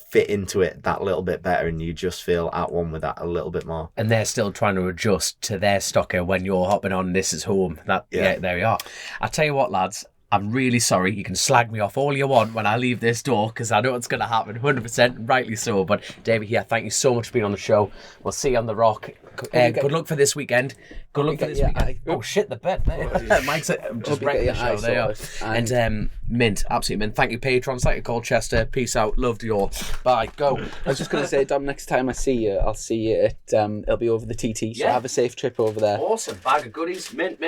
C: fit into it that little bit better, and you just feel at one with that a little bit more.
D: And they're still trying to adjust to their stocker when you're hopping on this is home. There we are. I tell you what, lads, I'm really sorry. You can slag me off all you want when I leave this door, because I know it's going to happen, 100%, rightly so. But David, thank you so much for being on the show. We'll see you on the Rock. Good luck for this weekend. Good luck for this weekend. Oh shit, the bet. Mike's just wrecking the show. There you are. And mint, absolutely mint. Thank you, patrons. Thank you, Colchester. Peace out. Love to you all. Bye. Go.
B: I was just going to say, Dom, next time I see you, I'll see you at, it'll be over the TT, so have a safe trip over there.
D: Awesome. Bag of goodies. Mint.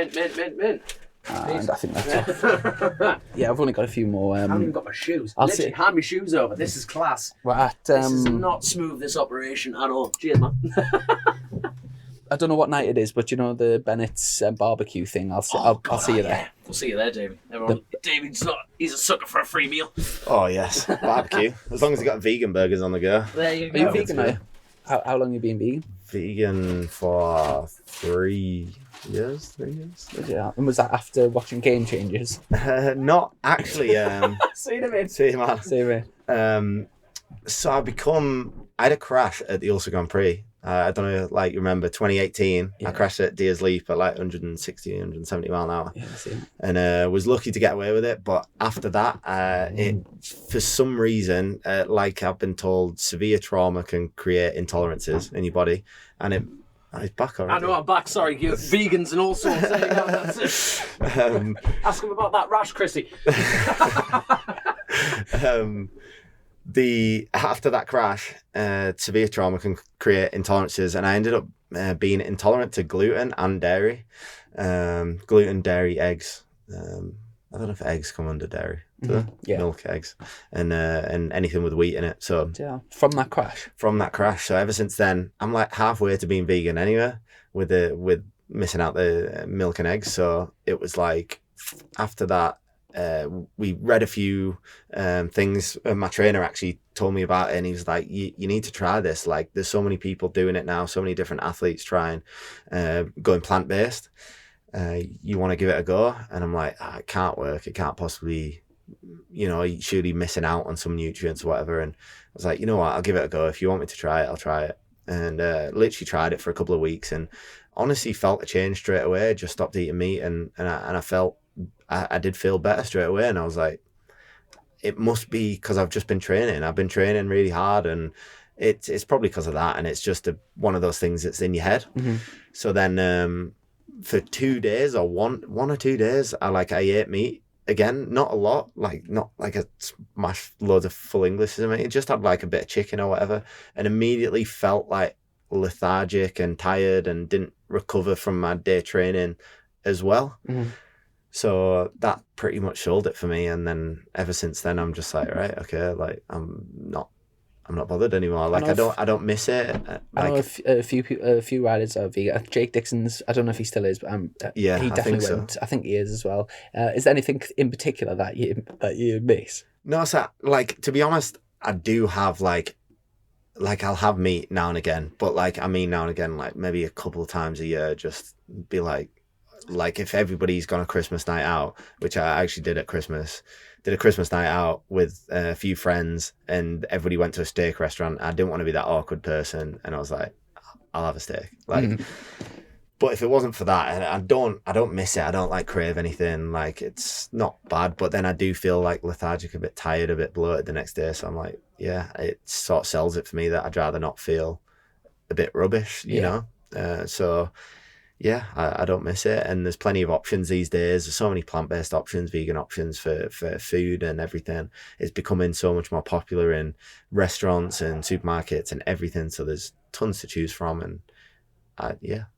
B: And I think that's it. Yeah, I've only got a few more.
D: I haven't even got my shoes. Literally, hand me shoes over. This is class.
B: We're at,
D: this is not smooth, this operation at all. Cheers, man.
B: I don't know what night it is, but you know the Bennett's barbecue thing. I'll see you there.
D: Yeah. We'll see you there, David. He's a sucker for a free meal.
C: Oh yes, barbecue. As long as you got vegan burgers on the go.
D: There you go.
B: Are you vegan? Are you? How long have you been vegan?
C: Vegan for 3 years.
B: Yeah. And was that after watching Game Changers?
C: Not actually.
B: See you in a minute.
C: See you, man.
B: See you, mate.
C: So I had a crash at the Ulster Grand Prix. I don't know, like you remember 2018, I crashed at Deers Leap at like 160, 170 mile an hour.
B: Yeah, I see.
C: And was lucky to get away with it. But after that, it, for some reason, like I've been told, severe trauma can create intolerances in your body. And it's back already.
D: I know, I'm back. Sorry, you vegans and all sorts. There you go, that's it. Ask him about that rash, Chrissy.
C: After that crash, severe trauma can create intolerances, and I ended up being intolerant to gluten and dairy. Gluten, dairy, eggs. I don't know if eggs come under dairy. Milk, eggs, and anything with wheat in it. So
B: from that crash.
C: So ever since then, I'm like halfway to being vegan anyway, with missing out the milk and eggs. So it was like after that, we read a few things. My trainer actually told me about it, and he was like, you need to try this. Like, there's so many people doing it now, so many different athletes trying going plant-based. You want to give it a go? And I'm like, it can't work. It can't possibly, surely missing out on some nutrients or whatever. And I was like, you know what? I'll give it a go. If you want me to try it, I'll try it. And literally tried it for a couple of weeks, and honestly felt a change straight away. Just stopped eating meat, and I felt I did feel better straight away. And I was like, it must be because I've just been training. I've been training really hard, and it's probably because of that. And it's just one of those things that's in your head.
B: Mm-hmm.
C: So then for 2 days or one or 2 days, I ate meat again. Not a lot, not like a smash loads of full English in it. Just had like a bit of chicken or whatever, and immediately felt like lethargic and tired and didn't recover from my day training as well.
B: Mm-hmm.
C: So that pretty much sold it for me. And then ever since then, I'm just like, right, okay, like I'm not bothered anymore. Like I don't miss it.
B: I know a few riders are vegan. Jake Dixon's, I don't know if he still is, but
C: yeah,
B: he definitely went. I think he is as well. Is there anything in particular that you miss?
C: No, so like, to be honest, I do have like I'll have meat now and again, but like, I mean, now and again, like maybe a couple of times a year, just be like if everybody's gone a Christmas night out, which I actually did at Christmas, did a Christmas night out with a few friends, and everybody went to a steak restaurant. I didn't want to be that awkward person, and I was like, I'll have a steak. Like, but if it wasn't for that, I don't miss it. I don't like crave anything. Like, it's not bad, but then I do feel like lethargic, a bit tired, a bit bloated the next day. So I'm like, yeah, it sort of sells it for me that I'd rather not feel a bit rubbish, you know? So yeah, I don't miss it. And there's plenty of options these days. There's so many plant-based options, vegan options for food and everything. It's becoming so much more popular in restaurants and supermarkets and everything. So there's tons to choose from, and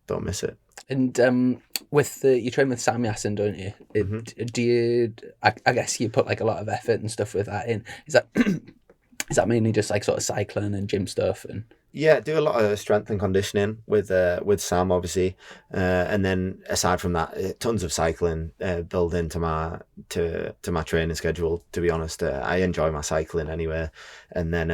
C: don't miss it. And
B: you train with Sam Yasin, don't you? Do you? I guess you put like a lot of effort and stuff with that in. Is that mainly just like sort of cycling and gym stuff and?
C: Yeah, do a lot of strength and conditioning with Sam, obviously, and then aside from that, tons of cycling built into my training schedule. To be honest, I enjoy my cycling anyway, and then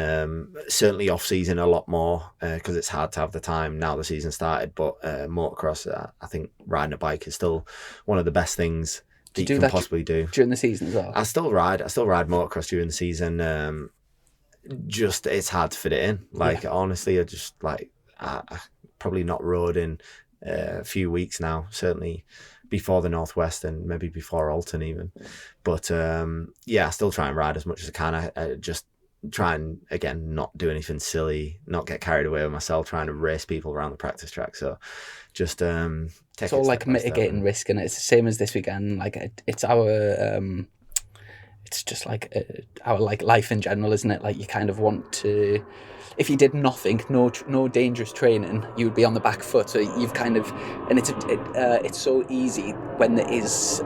C: certainly off season a lot more because it's hard to have the time now the season started. But motocross, I think riding a bike is still one of the best things that you can possibly do
B: during the season as well.
C: I still ride motocross during the season. Just it's hard to fit it in. Like, honestly, I just like I probably not rode in a few weeks now. Certainly before the Northwest and maybe before Alton even. But I still try and ride as much as I can. I just try and again not do anything silly, not get carried away with myself trying to race people around the practice track. So just take
B: it's all like mitigating risk, and it's the same as this weekend. Like it's our. It's just like our like life in general, isn't it? Like you kind of want to, if you did nothing, no dangerous training, you would be on the back foot. So you've kind of, and it's so easy when there is,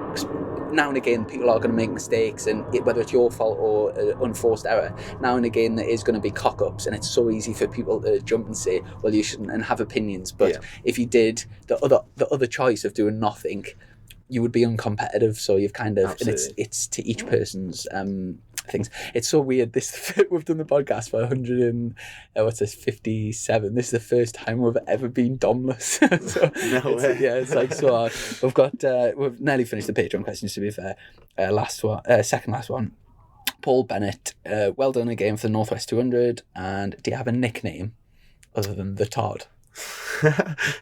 B: now and again people are going to make mistakes, and whether it's your fault or unforced error, now and again there is going to be cock-ups, and it's so easy for people to jump and say, well, you shouldn't, and have opinions. But if you did the other choice of doing nothing, you would be uncompetitive. So you've kind of,
C: absolutely.
B: And it's to each person's things. It's so weird. We've done the podcast for 57. This is the first time we've ever been domless. So
C: no way.
B: It's like so hard. We've nearly finished the Patreon questions, to be fair. Second last one. Paul Bennett, well done again for the Northwest 200. And do you have a nickname other than the Todd?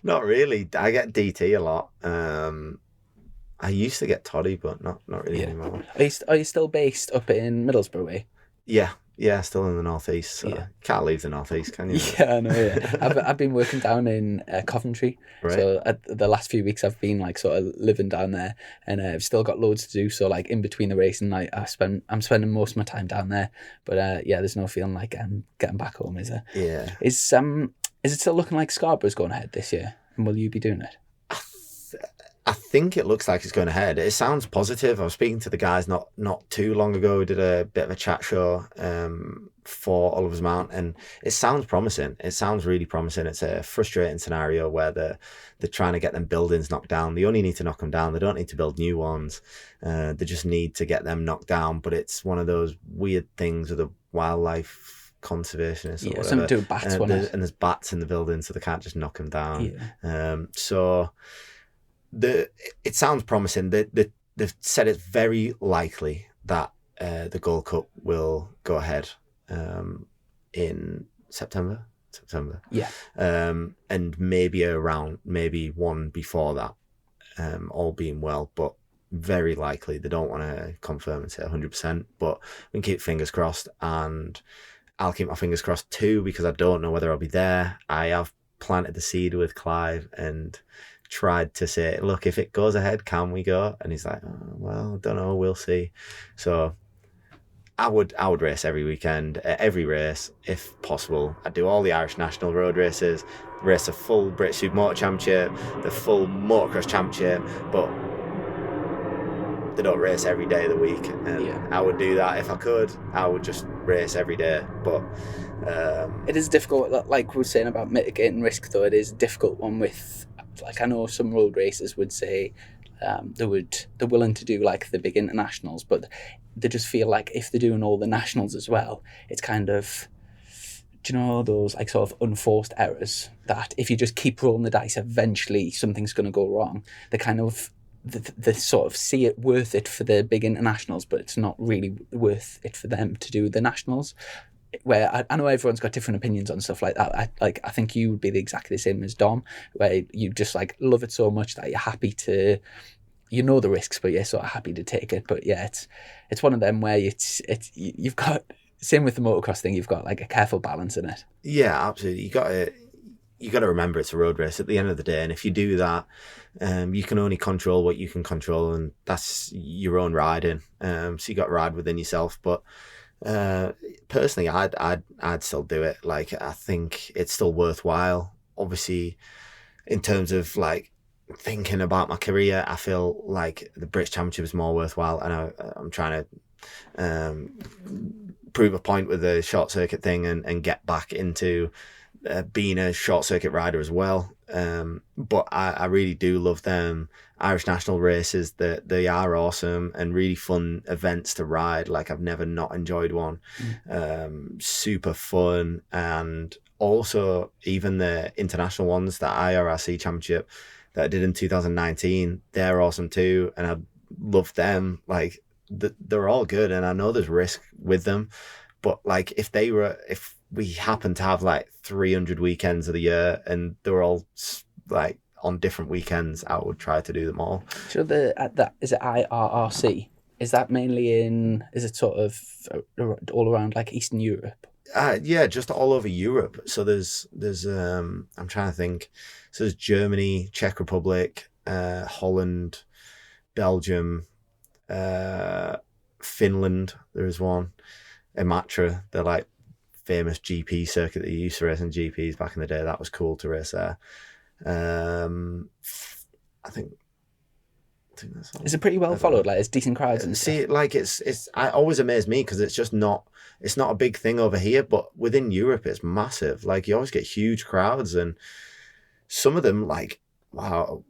C: Not really. I get DT a lot. I used to get Toddy, but not really anymore.
B: Are you still based up in Middlesbrough way?
C: Yeah, still in the northeast. So can't leave the northeast, can you?
B: Yeah, I know. Yeah, I've been working down in Coventry.
C: Right.
B: So the last few weeks I've been like sort of living down there, and I've still got loads to do. So like in between the race and like I'm spending most of my time down there. But there's no feeling like getting back home, is there?
C: Yeah.
B: Is it still looking like Scarborough's going ahead this year, and will you be doing it?
C: I think it looks like it's going ahead. It sounds positive. I was speaking to the guys not too long ago. We did a bit of a chat show for Oliver's Mount, and it sounds promising. It sounds really promising. It's a frustrating scenario where they're trying to get them buildings knocked down. They only need to knock them down. They don't need to build new ones. They just need to get them knocked down. But it's one of those weird things with the wildlife conservationists.
B: Yeah, something to do with bats,
C: and there's bats in the building, so they can't just knock them down. Yeah. So it sounds promising. They've said it's very likely that the Gold Cup will go ahead in September.
B: Yeah.
C: And maybe one before that, all being well, but very likely. They don't want to confirm and say 100%, but we can keep fingers crossed, and I'll keep my fingers crossed too, because I don't know whether I'll be there. I have planted the seed with Clive and tried to say, look, if it goes ahead, can we go? And he's like, oh, well, I don't know, we'll see. So I would race every weekend, every race if possible. I'd do all the Irish National road races, race a full British Supermoto Championship, the full Motocross Championship, but they don't race every day of the week, and I would do that if I could. I would just race every day, but
B: it is difficult, like we were saying about mitigating risk, though. It is a difficult one with, like, I know some road racers would say they're willing to do like the big internationals, but they just feel like if they're doing all the nationals as well, it's kind of, do you know, those like sort of unforced errors that if you just keep rolling the dice, eventually something's going to go wrong. They kind of they sort of see it worth it for the big internationals, but it's not really worth it for them to do the nationals. Where I know everyone's got different opinions on stuff like that. I think you would be exactly the same as Dom, where you just like love it so much that you're happy to, you know, the risks, but you're sort of happy to take it. But yeah, it's one of them where you've got, same with the motocross thing, you've got like a careful balance in it.
C: Yeah, absolutely. You got to remember it's a road race at the end of the day, and if you do that, you can only control what you can control, and that's your own riding. So you got to ride within yourself. But personally, I'd still do it. Like, I think it's still worthwhile. Obviously, in terms of like thinking about my career, I feel like the British Championship is more worthwhile, and I'm trying to prove a point with the short circuit thing and get back into being a short circuit rider as well. But I really do love them Irish National races. They are awesome and really fun events to ride. Like, I've never not enjoyed one. Super fun. And also even the international ones, the IRRC Championship that I did in 2019, they're awesome too, and I love them. Like, they're all good, and I know there's risk with them, but like if we happen to have like 300 weekends of the year and they're all like on different weekends, I would try to do them all.
B: So is it IRRC? Is that mainly is it sort of all around like Eastern Europe?
C: Yeah, just all over Europe. So there's I'm trying to think. So there's Germany, Czech Republic, Holland, Belgium, Finland. There is one. Imatra, they're like famous GP circuit that you used to race in GPs back in the day. That was cool to race there. I think that's all.
B: Is it pretty well followed? Like, it's decent crowds and
C: see,
B: stuff?
C: like it's I always amaze me because it's just not a big thing over here, but within Europe it's massive. Like, you always get huge crowds, and some of them, like, wow,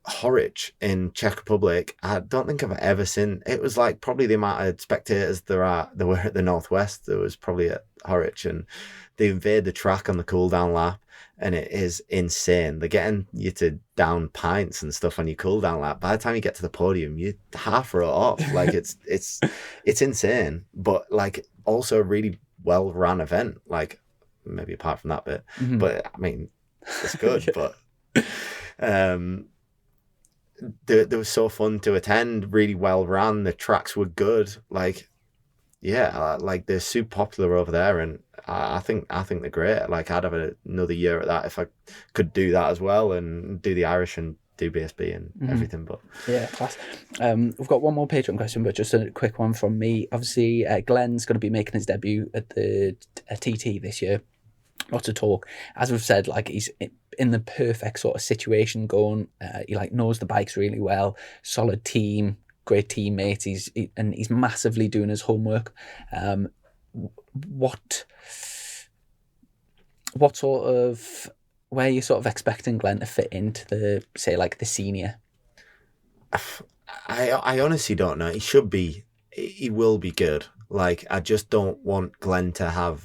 C: Horwich in Czech Republic, I don't think I've ever seen. It was like probably the amount of spectators there were at the Northwest. There was probably at Horwich, and they invade the track on the cool down lap, and it is insane. They're getting you to down pints and stuff on your cool down lap. By the time you get to the podium, you half row off. Like, it's insane, but like also a really well run event. Like, maybe apart from that bit, but I mean, it's good. But they were so fun to attend, really well ran. The tracks were good. Like, yeah, like they're super popular over there, and I think they're great. Like, I'd have another year at that if I could do that as well, and do the Irish and do BSB and everything. But
B: yeah, class. We've got one more Patreon question, but just a quick one from me. Obviously, Glenn's going to be making his debut at the TT this year. Lots of talk. As we've said, like, in the perfect sort of situation going. He like knows the bikes really well, solid team, great teammates. He's massively doing his homework. What sort of, where are you sort of expecting Glenn to fit into the, say, like the senior?
C: I honestly don't know. He will be good. Like, I just don't want Glenn to have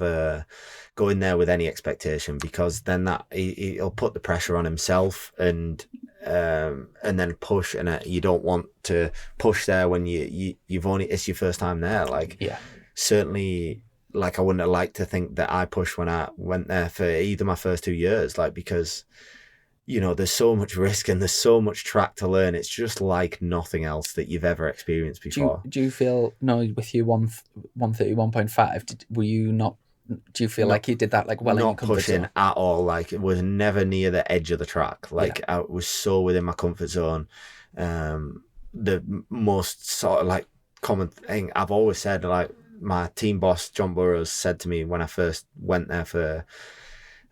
C: go in there with any expectation, because then he'll put the pressure on himself and then push, and you don't want to push there when it's your first time there. Like,
B: yeah,
C: certainly, like, I wouldn't have liked to think that I pushed when I went there for either my first 2 years, like, because, you know, there's so much risk and there's so much track to learn. It's just like nothing else that you've ever experienced before.
B: Do you feel, no, with you 131.5, were you not, do you feel like you did that like well in your comfort zone?
C: Not pushing at all. Like, it was never near the edge of the track. Like, I was so within my comfort zone. The most sort of like common thing I've always said, like, my team boss John Burrows said to me when I first went there for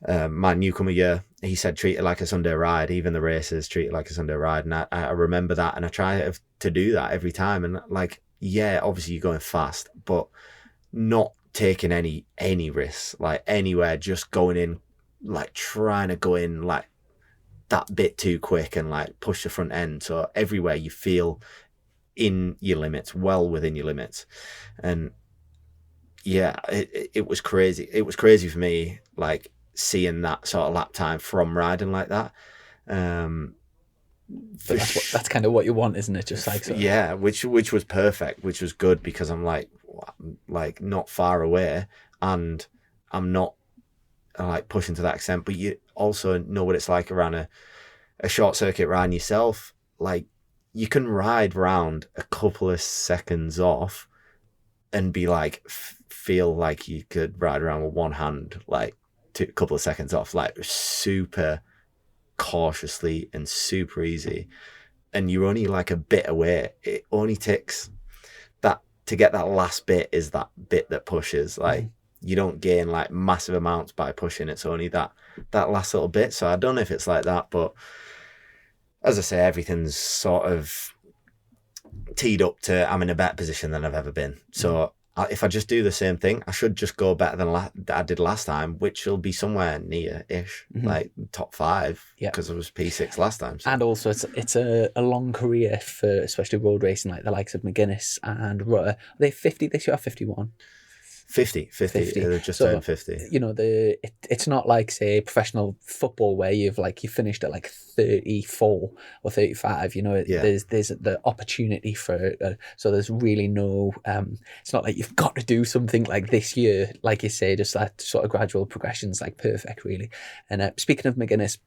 C: my newcomer year, he said, treat it like a Sunday ride. Even the races, treat it like a Sunday ride. And I remember that, and I try to do that every time. And like, yeah, obviously you're going fast, but not taking any risks, like anywhere, just going in, like trying to go in like that bit too quick and like push the front end. So everywhere you feel in your limits, well within your limits. And yeah, it was crazy. It was crazy for me, like, seeing that sort of lap time from riding like that.
B: But that's kind of what you want, isn't it? Just like, so.
C: Yeah, which was perfect, which was good, because I'm like not far away, and I'm not like pushing to that extent. But you also know what it's like around a short circuit ride yourself. Like, you can ride round a couple of seconds off and be like, feel like you could ride around with one hand, like a couple of seconds off, like super cautiously and super easy. And you're only like a bit away. It only takes that to get that last bit, is that bit that pushes. Like, you don't gain like massive amounts by pushing. It's only that last little bit. So I don't know if it's like that, but as I say, everything's sort of teed up to I'm in a better position than I've ever been. So if I just do the same thing, I should just go better than I did last time, which will be somewhere near-ish, like top 5, because I was P6 last time. So.
B: And also, it's a long career for especially road racing, like the likes of McGuinness and Rutter. Are they 50 this year or 51?
C: 50. They've just turned 50.
B: You know, it's not like, say, professional football where you finished at like 34 or 35. You know, there's the opportunity for so there's really no. It's not like you've got to do something like this year, like you say. Just that sort of gradual progression's like perfect, really. And speaking of McGuinness,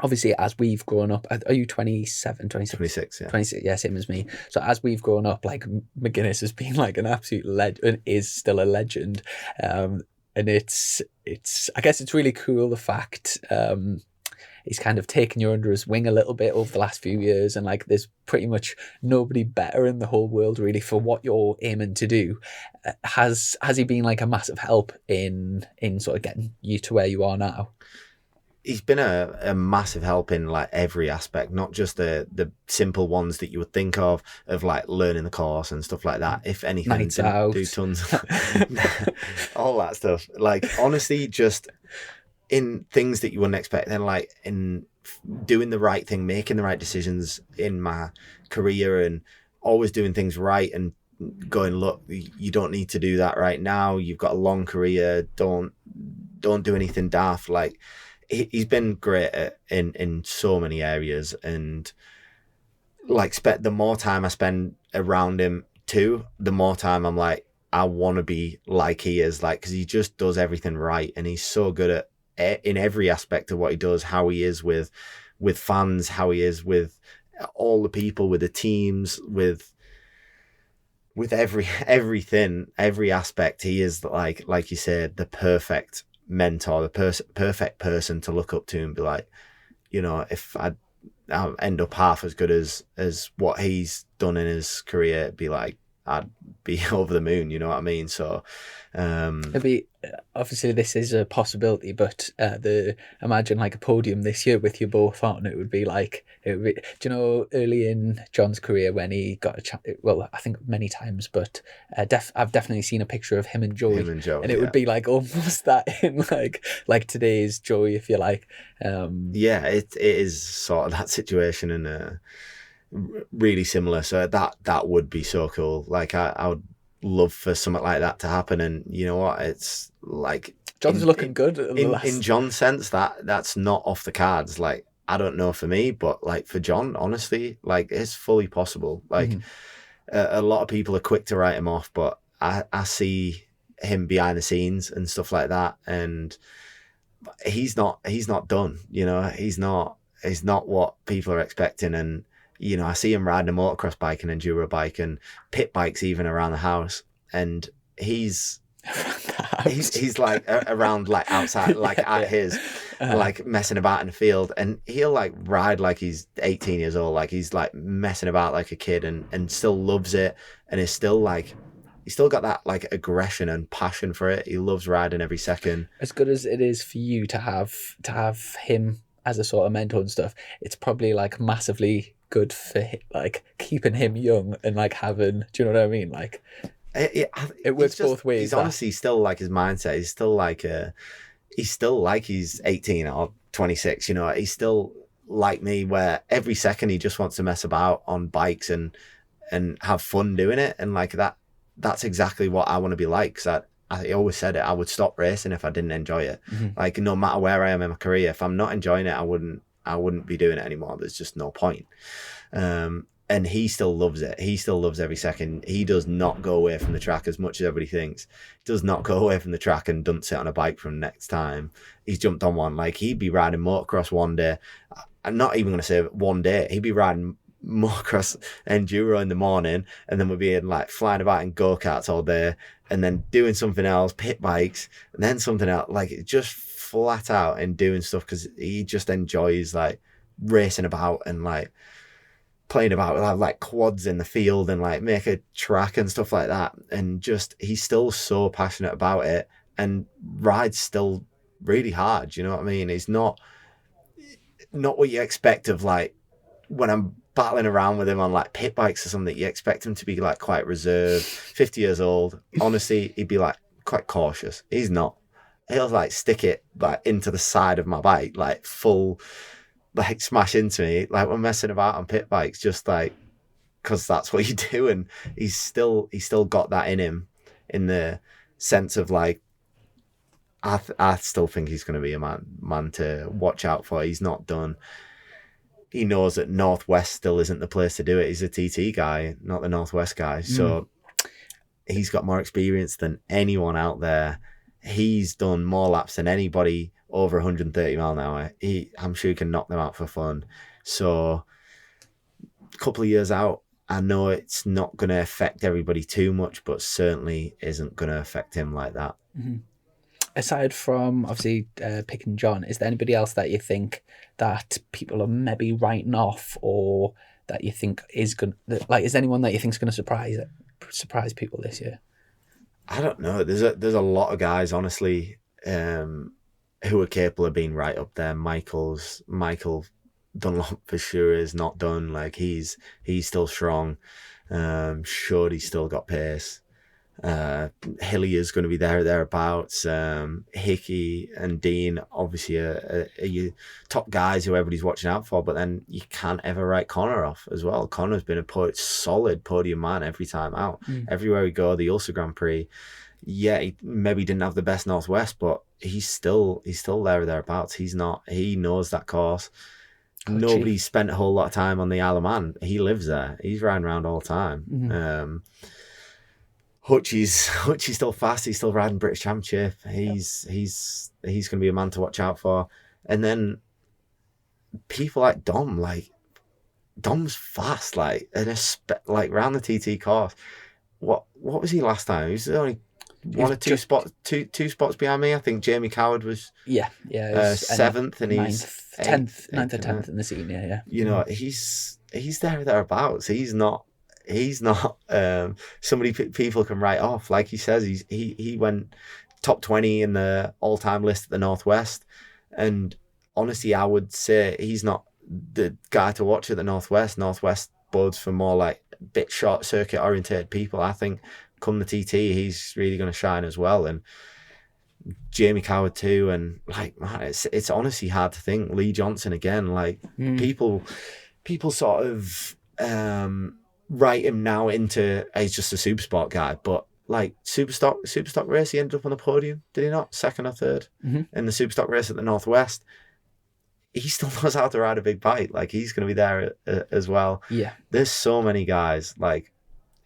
B: obviously, as we've grown up, are you 27, 26?
C: 26, yeah.
B: 26, yeah, same as me. So as we've grown up, like, McGuinness has been like an absolute legend, and is still a legend. And it's I guess it's really cool, the fact he's kind of taken you under his wing a little bit over the last few years, and like, there's pretty much nobody better in the whole world really for what you're aiming to do. Has he been like a massive help in sort of getting you to where you are now?
C: He's been a massive help in like every aspect, not just the simple ones that you would think of like learning the course and stuff like that. If anything,
B: Nights out.
C: do tons, all that stuff. Like, honestly, just in things that you wouldn't expect, and like in doing the right thing, making the right decisions in my career, and always doing things right, and going, look, you don't need to do that right now. You've got a long career. Don't do anything daft. Like, he's been great in so many areas, and like, the more time I spend around him too, the more time I'm like, I want to be like he is, like, because he just does everything right, and he's so good at in every aspect of what he does. How he is with fans, how he is with all the people, with the teams, with everything, every aspect. He is like you said, the perfect mentor, the perfect person to look up to and be like, you know, if I'll end up half as good as what he's done in his career, it'd be like, I'd be over the moon. You know what I mean? So,
B: It'd be, obviously this is a possibility, but imagine like a podium this year with you both on. It would be like, do you know, early in John's career when he got a chance, well, I think many times, but I've definitely seen a picture of him and Joey, and it would be like almost that in like today's Joey, if you like.
C: Yeah, it is sort of that situation, and really similar. So that would be so cool. Like I would love for something like that to happen. And you know what, it's like
B: John's looking good
C: in John's sense, that's not off the cards. Like, I don't know for me, but like for John, honestly, like it's fully possible. Like a lot of people are quick to write him off, but I see him behind the scenes and stuff like that, and he's not done. You know, he's not what people are expecting. And you know, I see him riding a motocross bike and enduro bike and pit bikes even around the house, and he's like around, like outside, like at his like messing about in the field, and he'll like ride like he's 18 years old, like he's like messing about like a kid, and still loves it, and is still like, he's still got that like aggression and passion for it. He loves riding every second.
B: As good as it is for you to have him as a sort of mentor and stuff, it's probably like massively good for like keeping him young and like having, do you know what I mean? Like it works both ways.
C: He's honestly still like, his mindset, he's still like he's 18 or 26, you know, he's still like me, where every second he just wants to mess about on bikes and have fun doing it. And like that's exactly what I want to be like, because I always said it, I would stop racing if I didn't enjoy it. Like, no matter where I am in my career, if I'm not enjoying it, I wouldn't be doing it anymore. There's just no point. And he still loves it. He still loves every second. He does not go away from the track as much as everybody thinks. He does not go away from the track and doesn't sit on a bike from next time he's jumped on one. Like, he'd be riding motocross one day. I'm not even going to say one day. He'd be riding motocross enduro in the morning, and then we'd be like flying about in go-karts all day, and then doing something else, pit bikes, and then something else. Like, just flat out and doing stuff, because he just enjoys like racing about and like playing about with like quads in the field and like make a track and stuff like that. And just, he's still so passionate about it, and rides still really hard. You know what I mean? He's not what you expect of, like, when I'm battling around with him on like pit bikes or something, you expect him to be like quite reserved, 50 years old. Honestly, he'd be like quite cautious. He's not. He'll like stick it like into the side of my bike, like full, like smash into me. Like, we're messing about on pit bikes, just like, because that's what you do. And he's still got that in him, in the sense of like, I still think he's going to be a man to watch out for. He's not done. He knows that Northwest still isn't the place to do it. He's a TT guy, not the Northwest guy. So he's got more experience than anyone out there. He's done more laps than anybody over 130 mile an hour. I'm sure he can knock them out for fun. So a couple of years out, I know it's not going to affect everybody too much, but certainly isn't going to affect him like that.
B: Aside from obviously picking John, is there anybody else that you think that people are maybe writing off, or that you think is going, like, is there anyone that you think is going to surprise people this year?
C: I don't know. There's a lot of guys, honestly, who are capable of being right up there. Michael Dunlop for sure is not done. Like, he's still strong. Shorty's still got pace. Hilliard's going to be thereabouts. Hickey and Dean obviously are your top guys who everybody's watching out for, but then you can't ever write Connor off as well. Connor's been a solid podium man every time out. Everywhere we go, the Ulster Grand Prix, yeah, he maybe didn't have the best Northwest, but he's still there or thereabouts. He knows that course. Nobody spent a whole lot of time on the Isle of Man. He lives there. He's riding around all the time. Hutchie's still fast. He's still riding British Championship. He's going to be a man to watch out for. And then people like Dom, like Dom's fast, like like around the TT course. What was he last time? He was only one or two spots behind me. I think Jamie Coward was seventh, and he's
B: 9th or 10th in the scene. Yeah.
C: You know, he's there or thereabouts. He's not he's not somebody people can write off. Like he says, he went top 20 in the all-time list at the Northwest, and honestly, I would say he's not the guy to watch at the Northwest. Northwest boards for more like bit short circuit oriented people. I think come the TT, he's really going to shine as well. And Jamie Coward too. And like, man, it's honestly hard to think. Lee Johnson again. Like people sort of write him now into he's just a super sport guy, but like Superstock race, he ended up on the podium, did he not? Second or third in the Superstock race at the Northwest. He still knows how to ride a big bike. Like he's going to be there as well. Yeah, there's so many guys. Like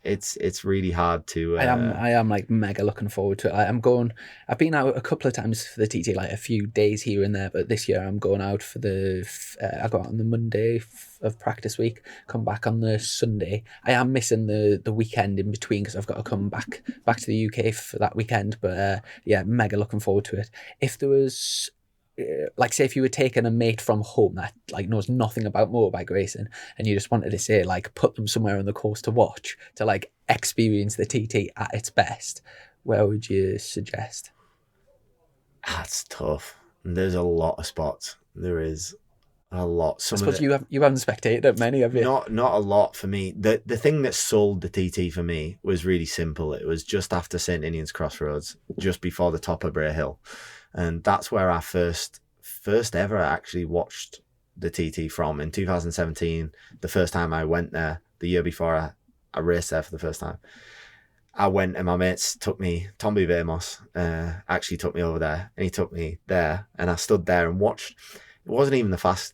C: it's really hard to.
B: I am like mega looking forward to it. I've been out a couple of times for the TT, like a few days here and there. But this year I'm going out for I go out on the Monday of practice week. Come back on the Sunday. I am missing the weekend in between because I've got to come back to the UK for that weekend. But yeah, mega looking forward to it. If there was. Like say if you were taking a mate from home that like knows nothing about motorbike racing and you just wanted to say like put them somewhere on the course to watch to like experience the TT at its best, where would you suggest?
C: That's tough. There's a lot of spots. There is a lot.
B: I suppose you haven't spectated many, have you?
C: Not a lot for me. The thing that sold the TT for me was really simple. It was just after St. Ninian's Crossroads, just before the top of Bray Hill. And that's where I first ever actually watched the TT from in 2017. The first time I went there, the year before I raced there for the first time. I went and my mates took me, Tomby Vamos actually took me over there, and he took me there and I stood there and watched. It wasn't even the fast,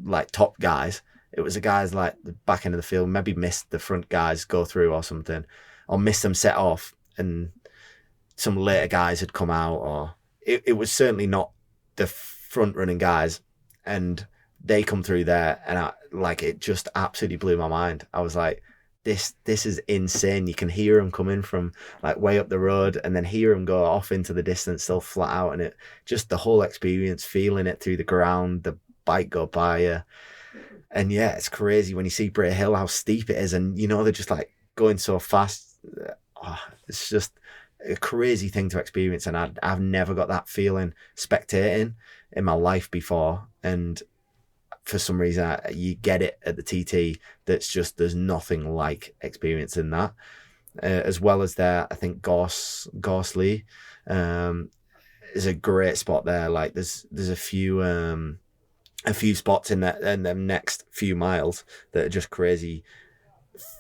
C: like top guys. It was the guys like the back end of the field, maybe missed the front guys go through or something, or missed them set off and some later guys had come out, or it was certainly not the front running guys, and they come through there, and it just absolutely blew my mind. I was like, this is insane. You can hear them coming from like way up the road, and then hear them go off into the distance, still flat out, and it just the whole experience, feeling it through the ground, the bike go by you, and yeah, it's crazy when you see Bray Hill how steep it is, and you know they're just like going so fast. It's just a crazy thing to experience, and I've never got that feeling spectating in my life before, and for some reason you get it at the TT. That's just, there's nothing like experiencing that, as well as there. I think Gorsley is a great spot there. Like there's a few spots in the next few miles that are just crazy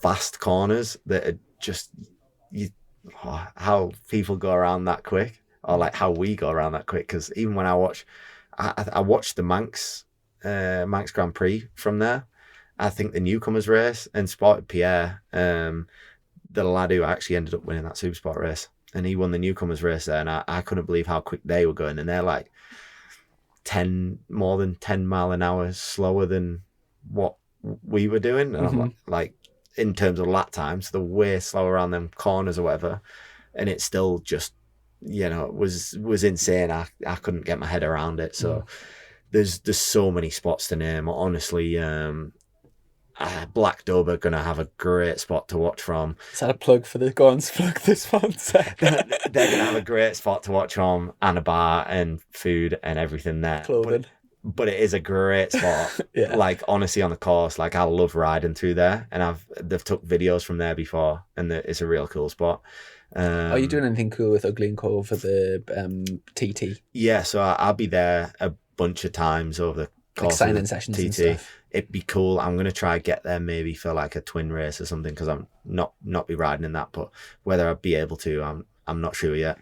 C: fast corners that are just how people go around that quick, or like how we go around that quick. Because even when I watched the Manx Grand Prix from there, I think the newcomers race, and spotted Pierre, the lad who actually ended up winning that Supersport race, and he won the newcomers race there, and I couldn't believe how quick they were going, and they're like more than 10 mile an hour slower than what we were doing. And I'm like in terms of lap times, they're way slower around them corners or whatever, and it's still just, you know, it was insane. I couldn't get my head around it. So there's so many spots to name. Honestly, Black Dover gonna have a great spot to watch from.
B: Is that a plug for the go on plug the sponsor?
C: They're gonna have a great spot to watch from, and a bar and food and everything there.
B: Clothing.
C: But it is a great spot.
B: Yeah.
C: Like honestly, on the course, like I love riding through there, and they've took videos from there before, and it's a real cool spot.
B: Are you doing anything cool with Ugly and Cove for the TT?
C: Yeah, so I'll be there a bunch of times over the course
B: like signing
C: of the
B: sessions
C: TT.
B: and stuff.
C: It'd be cool. I'm gonna try get there maybe for like a twin race or something, because I'm not be riding in that, but whether I'd be able to, I'm not sure yet.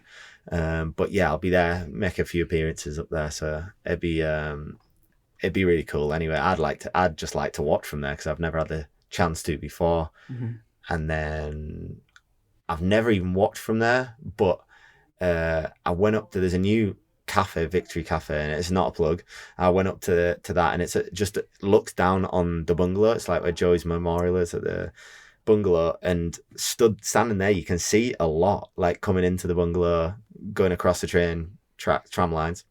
C: But yeah, I'll be there, make a few appearances up there, so it'd be really cool. Anyway, I'd just like to watch from there, because I've never had the chance to before. And then I've never even watched from there, but I went up to, there's a new cafe, Victory Cafe, and it's not a plug. I went up to that, and it looks down on the bungalow. It's like where Joey's memorial is, at the bungalow, and standing there, you can see a lot, like coming into the bungalow, going across the tram lines,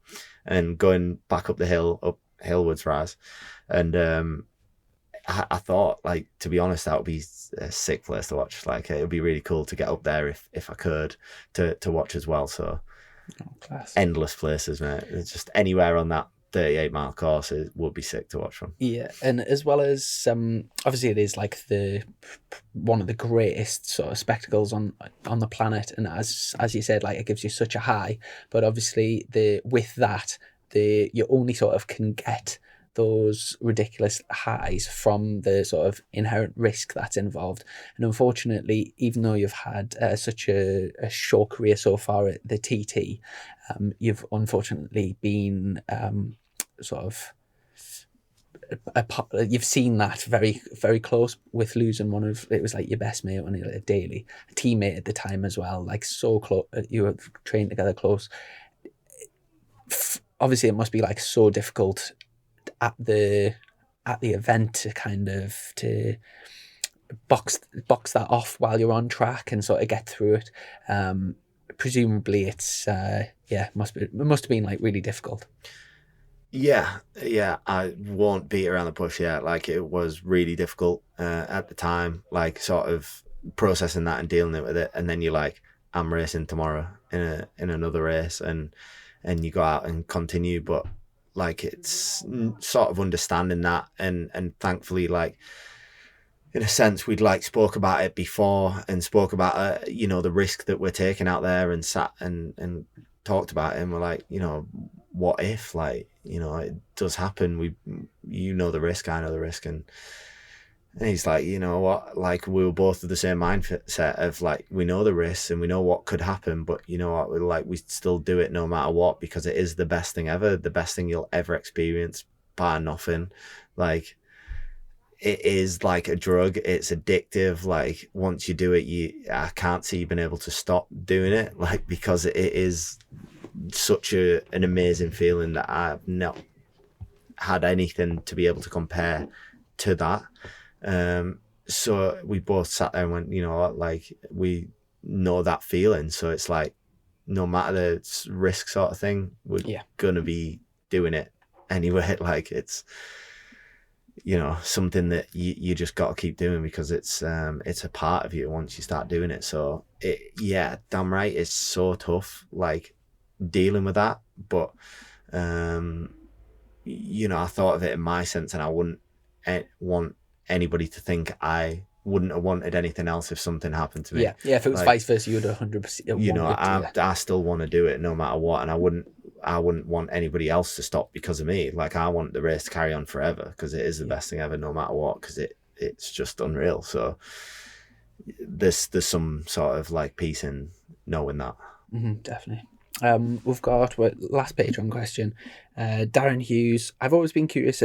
C: and going back up the hill, up Hillwoods Rise, and I thought, like, to be honest, that would be a sick place to watch. Like, it would be really cool to get up there if I could to watch as well. So
B: Class.
C: endless places, mate. It's just anywhere on that 38-mile course, it would be sick to watch from.
B: Yeah, and as well as obviously it is like one of the greatest sort of spectacles on the planet, and as you said, like, it gives you such a high. But obviously you only sort of can get those ridiculous highs from the sort of inherent risk that's involved. And unfortunately, even though you've had such a short career so far at the TT, you've unfortunately been you've seen that very, very close with losing it was like your best mate on a daily, a teammate at the time as well, like so close. You were trained together close. Obviously, it must be like so difficult at the event to box that off while you're on track and sort of get through it. Presumably, it's it must have been like really difficult.
C: Yeah, I won't beat around the bush yet. Like, it was really difficult at the time, like, sort of processing that and dealing with it. And then you're like, I'm racing tomorrow in another race, and you go out and continue. But like, it's sort of understanding that, and thankfully, like, in a sense, we'd like spoke about it before and spoke about the risk that we're taking out there, and sat and talked about it, and we're like, what if, like, it does happen, the risk, I know the risk, and he's like, you know what, like, we were both of the same mindset of, like, we know the risks and we know what could happen, but you know what, we still do it no matter what, because it is the best thing ever, the best thing you'll ever experience, bar nothing. Like, it is like a drug, it's addictive. Like, once you do it, I can't see you being able to stop doing it, like, because it is such an amazing feeling that I've not had anything to be able to compare to that. So we both sat there and went, you know what, like, we know that feeling, so it's like, no matter the risk sort of thing, we're gonna be doing it anyway. Like, it's something that you just got to keep doing, because it's a part of you once you start doing it. So damn right, it's so tough, like, dealing with that. But I thought of it in my sense, and I wouldn't want anybody to think I wouldn't have wanted anything else if something happened to me.
B: Yeah, if it was, like, vice versa, you'd 100%.
C: I still want to do it no matter what, and I wouldn't want anybody else to stop because of me. Like, I want the race to carry on forever, because it is the best thing ever, no matter what, because it's just unreal. So there's some sort of, like, peace in knowing that.
B: Definitely. We've got last Patreon question. Darren Hughes. I've always been curious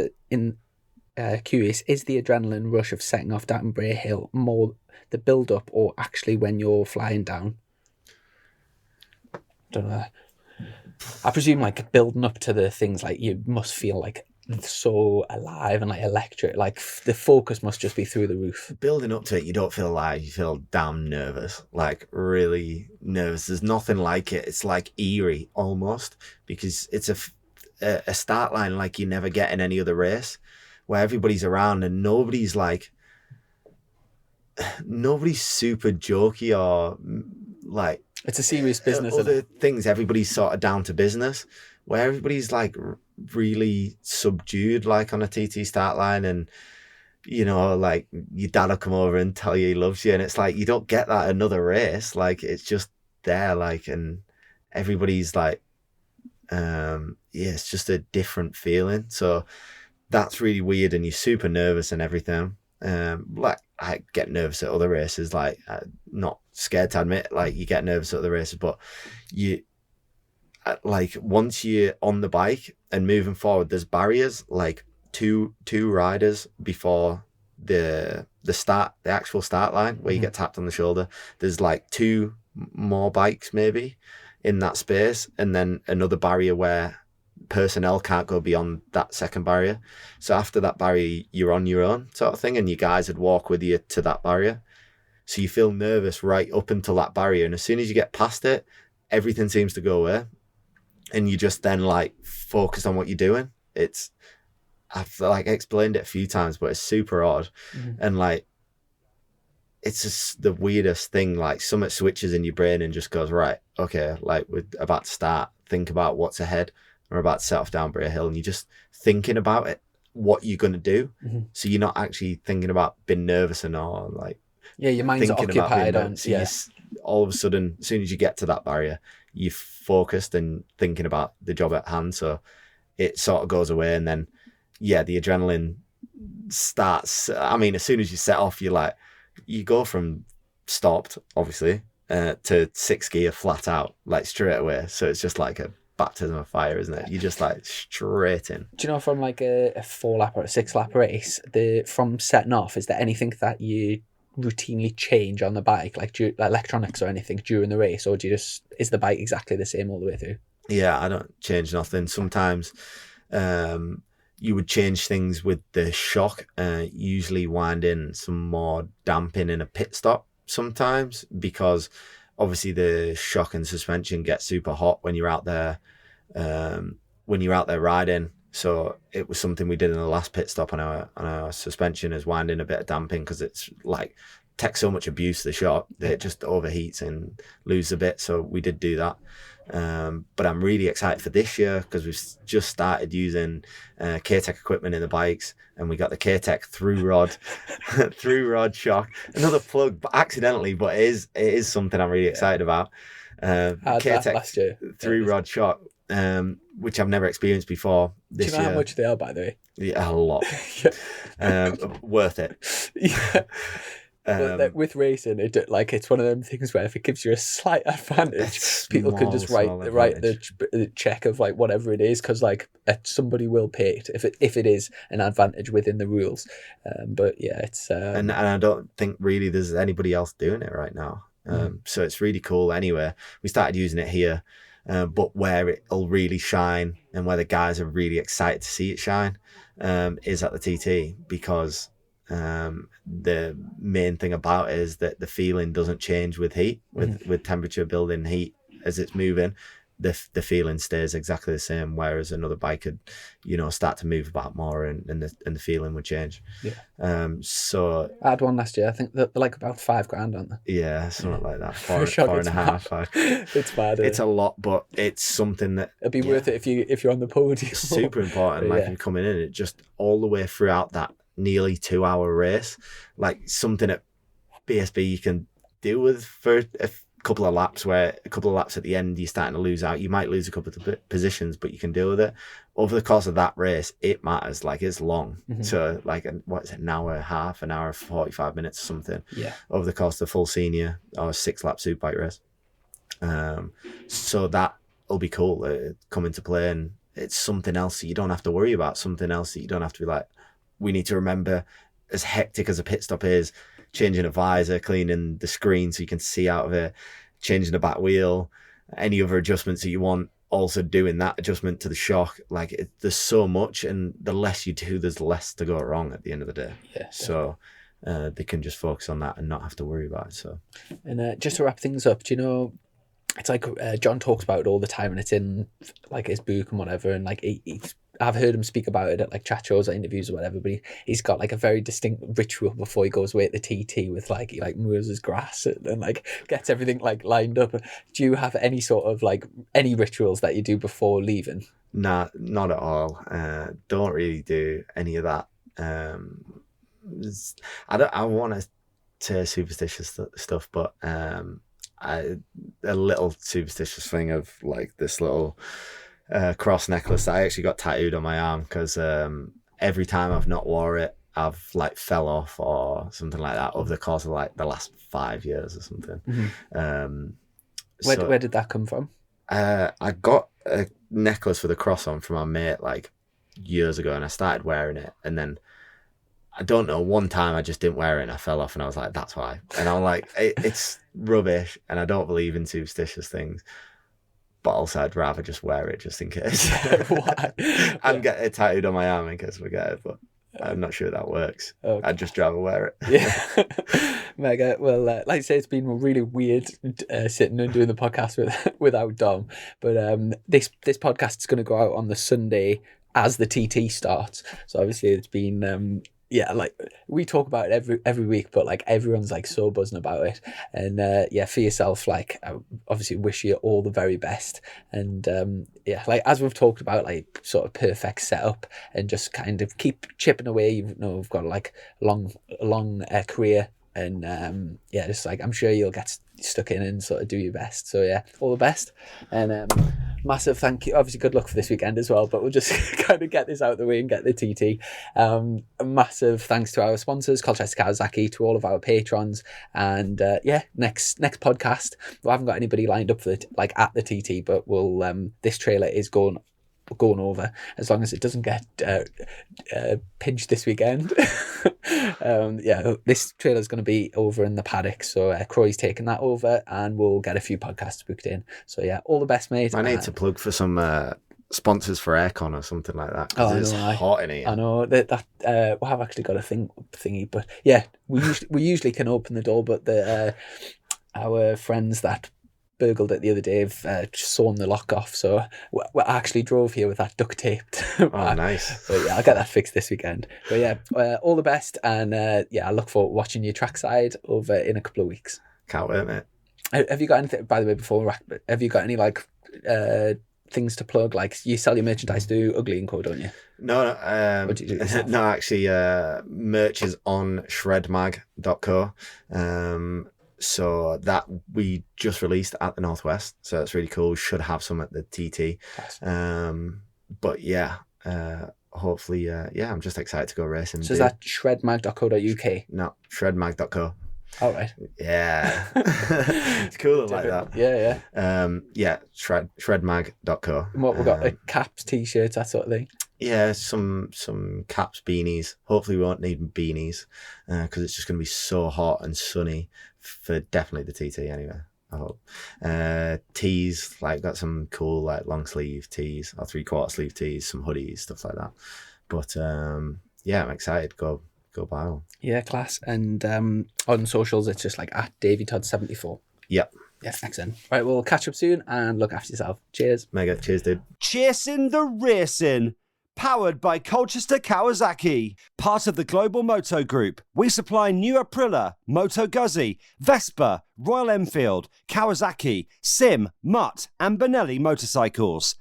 B: is the adrenaline rush of setting off down Bray Hill more the build up, or actually when you're flying down? Don't know. I presume, like, building up to the things, like, you must feel like so alive and, like, electric, like, the focus must just be through the roof.
C: Building up to it, you don't feel alive, you feel damn nervous, like, really nervous. There's nothing like it. It's like eerie almost, because it's a start line like you never get in any other race, where everybody's around and nobody's super jokey, or like,
B: it's a serious business.
C: Other things, everybody's sort of down to business, where everybody's, like, really subdued, like, on a TT start line, and like, your dad will come over and tell you he loves you, and it's like, you don't get that another race. Like, it's just there, like, and everybody's like, it's just a different feeling. So that's really weird, and you're super nervous and everything. Like, I get nervous at other races, like, not scared to admit, like, you get nervous at other races, but you, like, once you're on the bike and moving forward, there's barriers, like, two riders before the actual start line, where you get tapped on the shoulder. There's, like, two more bikes maybe in that space, and then another barrier where personnel can't go beyond that second barrier. So after that barrier, you're on your own, sort of thing, and your guys would walk with you to that barrier. So you feel nervous right up until that barrier, and as soon as you get past it, everything seems to go away, and you just then, like, focus on what you're doing. It's I've like explained it a few times, but it's super odd. And like, it's just the weirdest thing. Like, something switches in your brain and just goes, right, okay, like we're about to start. Think about what's ahead. We're about to set off down Bray Hill, and you're just thinking about it, what you're going to do. So you're not actually thinking about being nervous and all, like,
B: yeah, your mind's occupied on.
C: So all of a sudden, as soon as you get to that barrier, you're focused and thinking about the job at hand. So it sort of goes away, and then the adrenaline starts. I mean, as soon as you set off, you're like, you go from stopped, obviously, to sixth gear flat out, like straight away. So it's just like a baptism of fire, isn't it? You're just like straight in.
B: Do you know, from like a 4-lap or a 6-lap race, from setting off, is there anything that you routinely change on the bike, like electronics or anything during the race, or is the bike exactly the same all the way through?
C: Yeah, I don't change nothing. Sometimes you would change things with the shock, usually wind in some more damping in a pit stop sometimes, because obviously the shock and suspension get super hot when you're out there riding. So it was something we did in the last pit stop on our suspension, is wind in a bit of damping, because it's like takes so much abuse, the shock, that it just overheats and loses a bit. So we did do that. But I'm really excited for this year, because we've just started using K-Tech equipment in the bikes, and we got the K-Tech through rod shock. Another plug, but accidentally, but it is something I'm really excited about. K-Tech
B: last year.
C: through rod shock, which I've never experienced before.
B: Do you know how much they are, by the way?
C: Yeah, a lot. Worth it.
B: Yeah. But with racing, it's one of them things where if it gives you a slight advantage, people can just write the check of like whatever it is, because like somebody will pay it if it is an advantage within the rules. But yeah, it's
C: and I don't think really there's anybody else doing it right now. So it's really cool. Anyway, we started using it here, but where it'll really shine and where the guys are really excited to see it shine is at the TT, because the main thing about it is that the feeling doesn't change with heat, with temperature building heat as it's moving. The feeling stays exactly the same, whereas another bike could, start to move about more, and the feeling would change. So
B: I had one last year. I think they're like about $5,000, aren't they?
C: Yeah, something like that. Four and a half.
B: It's bad.
C: It's a lot, but it's something that
B: it'd be worth it if you're on the podium.
C: It's super important. Like, and coming in, it just all the way throughout that nearly 2-hour race, like something at BSB you can deal with for a couple of laps, where a couple of laps at the end you're starting to lose out. You might lose a couple of positions, but you can deal with it. Over the course of that race, it matters. Like, it's long. So like, what is it, an hour and a half, an hour 45 minutes or something, over the course of the full senior or 6-lap Superbike race. So that will be cool, come into play, and it's something else that you don't have to worry about, something else that you don't have to be like, we need to remember, as hectic as a pit stop is, changing a visor, cleaning the screen so you can see out of it, changing the back wheel, any other adjustments that you want, also doing that adjustment to the shock. Like, there's so much, and the less you do, there's less to go wrong at the end of the day. So they can just focus on that and not have to worry about it. So,
B: and just to wrap things up, do you know, it's like John talks about it all the time, and it's in like his book and whatever, and like I've heard him speak about it at like chat shows or interviews or whatever, but he's got like a very distinct ritual before he goes away at the TT with like, he like mows his grass and like gets everything like lined up. Do you have any sort of like any rituals that you do before leaving?
C: Nah, not at all. Don't really do any of that. I want to say superstitious stuff, but a little superstitious thing of like this little cross necklace that I actually got tattooed on my arm, because every time I've not wore it, I've like fell off or something like that over the course of like the last 5 years or something.
B: Where did that come from?
C: I got a necklace with a cross on from my mate like years ago, and I started wearing it, and then I don't know, one time I just didn't wear it and I fell off, and I was like, that's why. And I'm like, it's rubbish, and I don't believe in superstitious things, but also I'd rather just wear it just in case.
B: Why?
C: And get it tattooed on my arm in case I forget it, but I'm not sure that works. Okay. I'd just rather wear it.
B: Yeah. Mega. Well, like I say, it's been really weird sitting and doing the podcast without Dom, but this podcast is going to go out on the Sunday as the TT starts. So obviously it's been like we talk about it every week, but like everyone's like so buzzing about it. And for yourself, like I obviously wish you all the very best. And like as we've talked about, like sort of perfect setup and just kind of keep chipping away. You know, we've got like a long career. And just like I'm sure you'll get stuck in and sort of do your best. So yeah, all the best, and massive thank you. Obviously, good luck for this weekend as well. But we'll just kind of get this out of the way and get the TT. A massive thanks to our sponsors, Colchester Kawasaki, to all of our patrons, and next podcast we haven't got anybody lined up for it like at the TT, but we'll this trailer is going over as long as it doesn't get pinched this weekend. This trailer is going to be over in the paddock, so Croy's taking that over and we'll get a few podcasts booked in. So yeah, all the best, mate.
C: I need to plug for some sponsors for aircon or something like that.
B: Oh,
C: it's hot in here.
B: I know that we have actually got a thingy, but yeah, we usually can open the door, but our friends that burgled it the other day have sawn the lock off, so we actually drove here with that duct taped.
C: Oh, nice.
B: So yeah, I'll get that fixed this weekend. But yeah, all the best, and I look forward to watching you trackside over in a couple of weeks.
C: Can't wait, mate.
B: Have you got anything, by the way, before we wrap, have you got any like things to plug? Like you sell your merchandise through Ugly & Co, don't you?
C: No,
B: What do you do?
C: no, actually, merch is on shredmag.co. So that we just released at the Northwest, so that's really cool. Should have some at the TT. But yeah, hopefully, I'm just excited to go racing.
B: So is that shredmag.co.uk?
C: No, shredmag.co.
B: All right.
C: Yeah. It's cool like that.
B: Yeah.
C: Shredmag.co.
B: And what we've got, like caps, t-shirts, that sort of thing.
C: Yeah, some caps, beanies. Hopefully we won't need beanies because it's just going to be so hot and sunny for definitely the TT anyway, I hope. Tees, like got some cool like long sleeve tees or 3/4 sleeve tees, some hoodies, stuff like that. But I'm excited. Go buy one.
B: Yeah, class. And on socials, it's just like at Davey Todd 74.
C: Yep.
B: Yeah, excellent. Right, we'll catch up soon and look after yourself. Cheers.
C: Mega. Cheers, dude.
A: Chasin the Racin. Powered by Colchester Kawasaki, part of the Global Moto Group. We supply new Aprilia, Moto Guzzi, Vespa, Royal Enfield, Kawasaki, Sim, Mutt and Benelli motorcycles.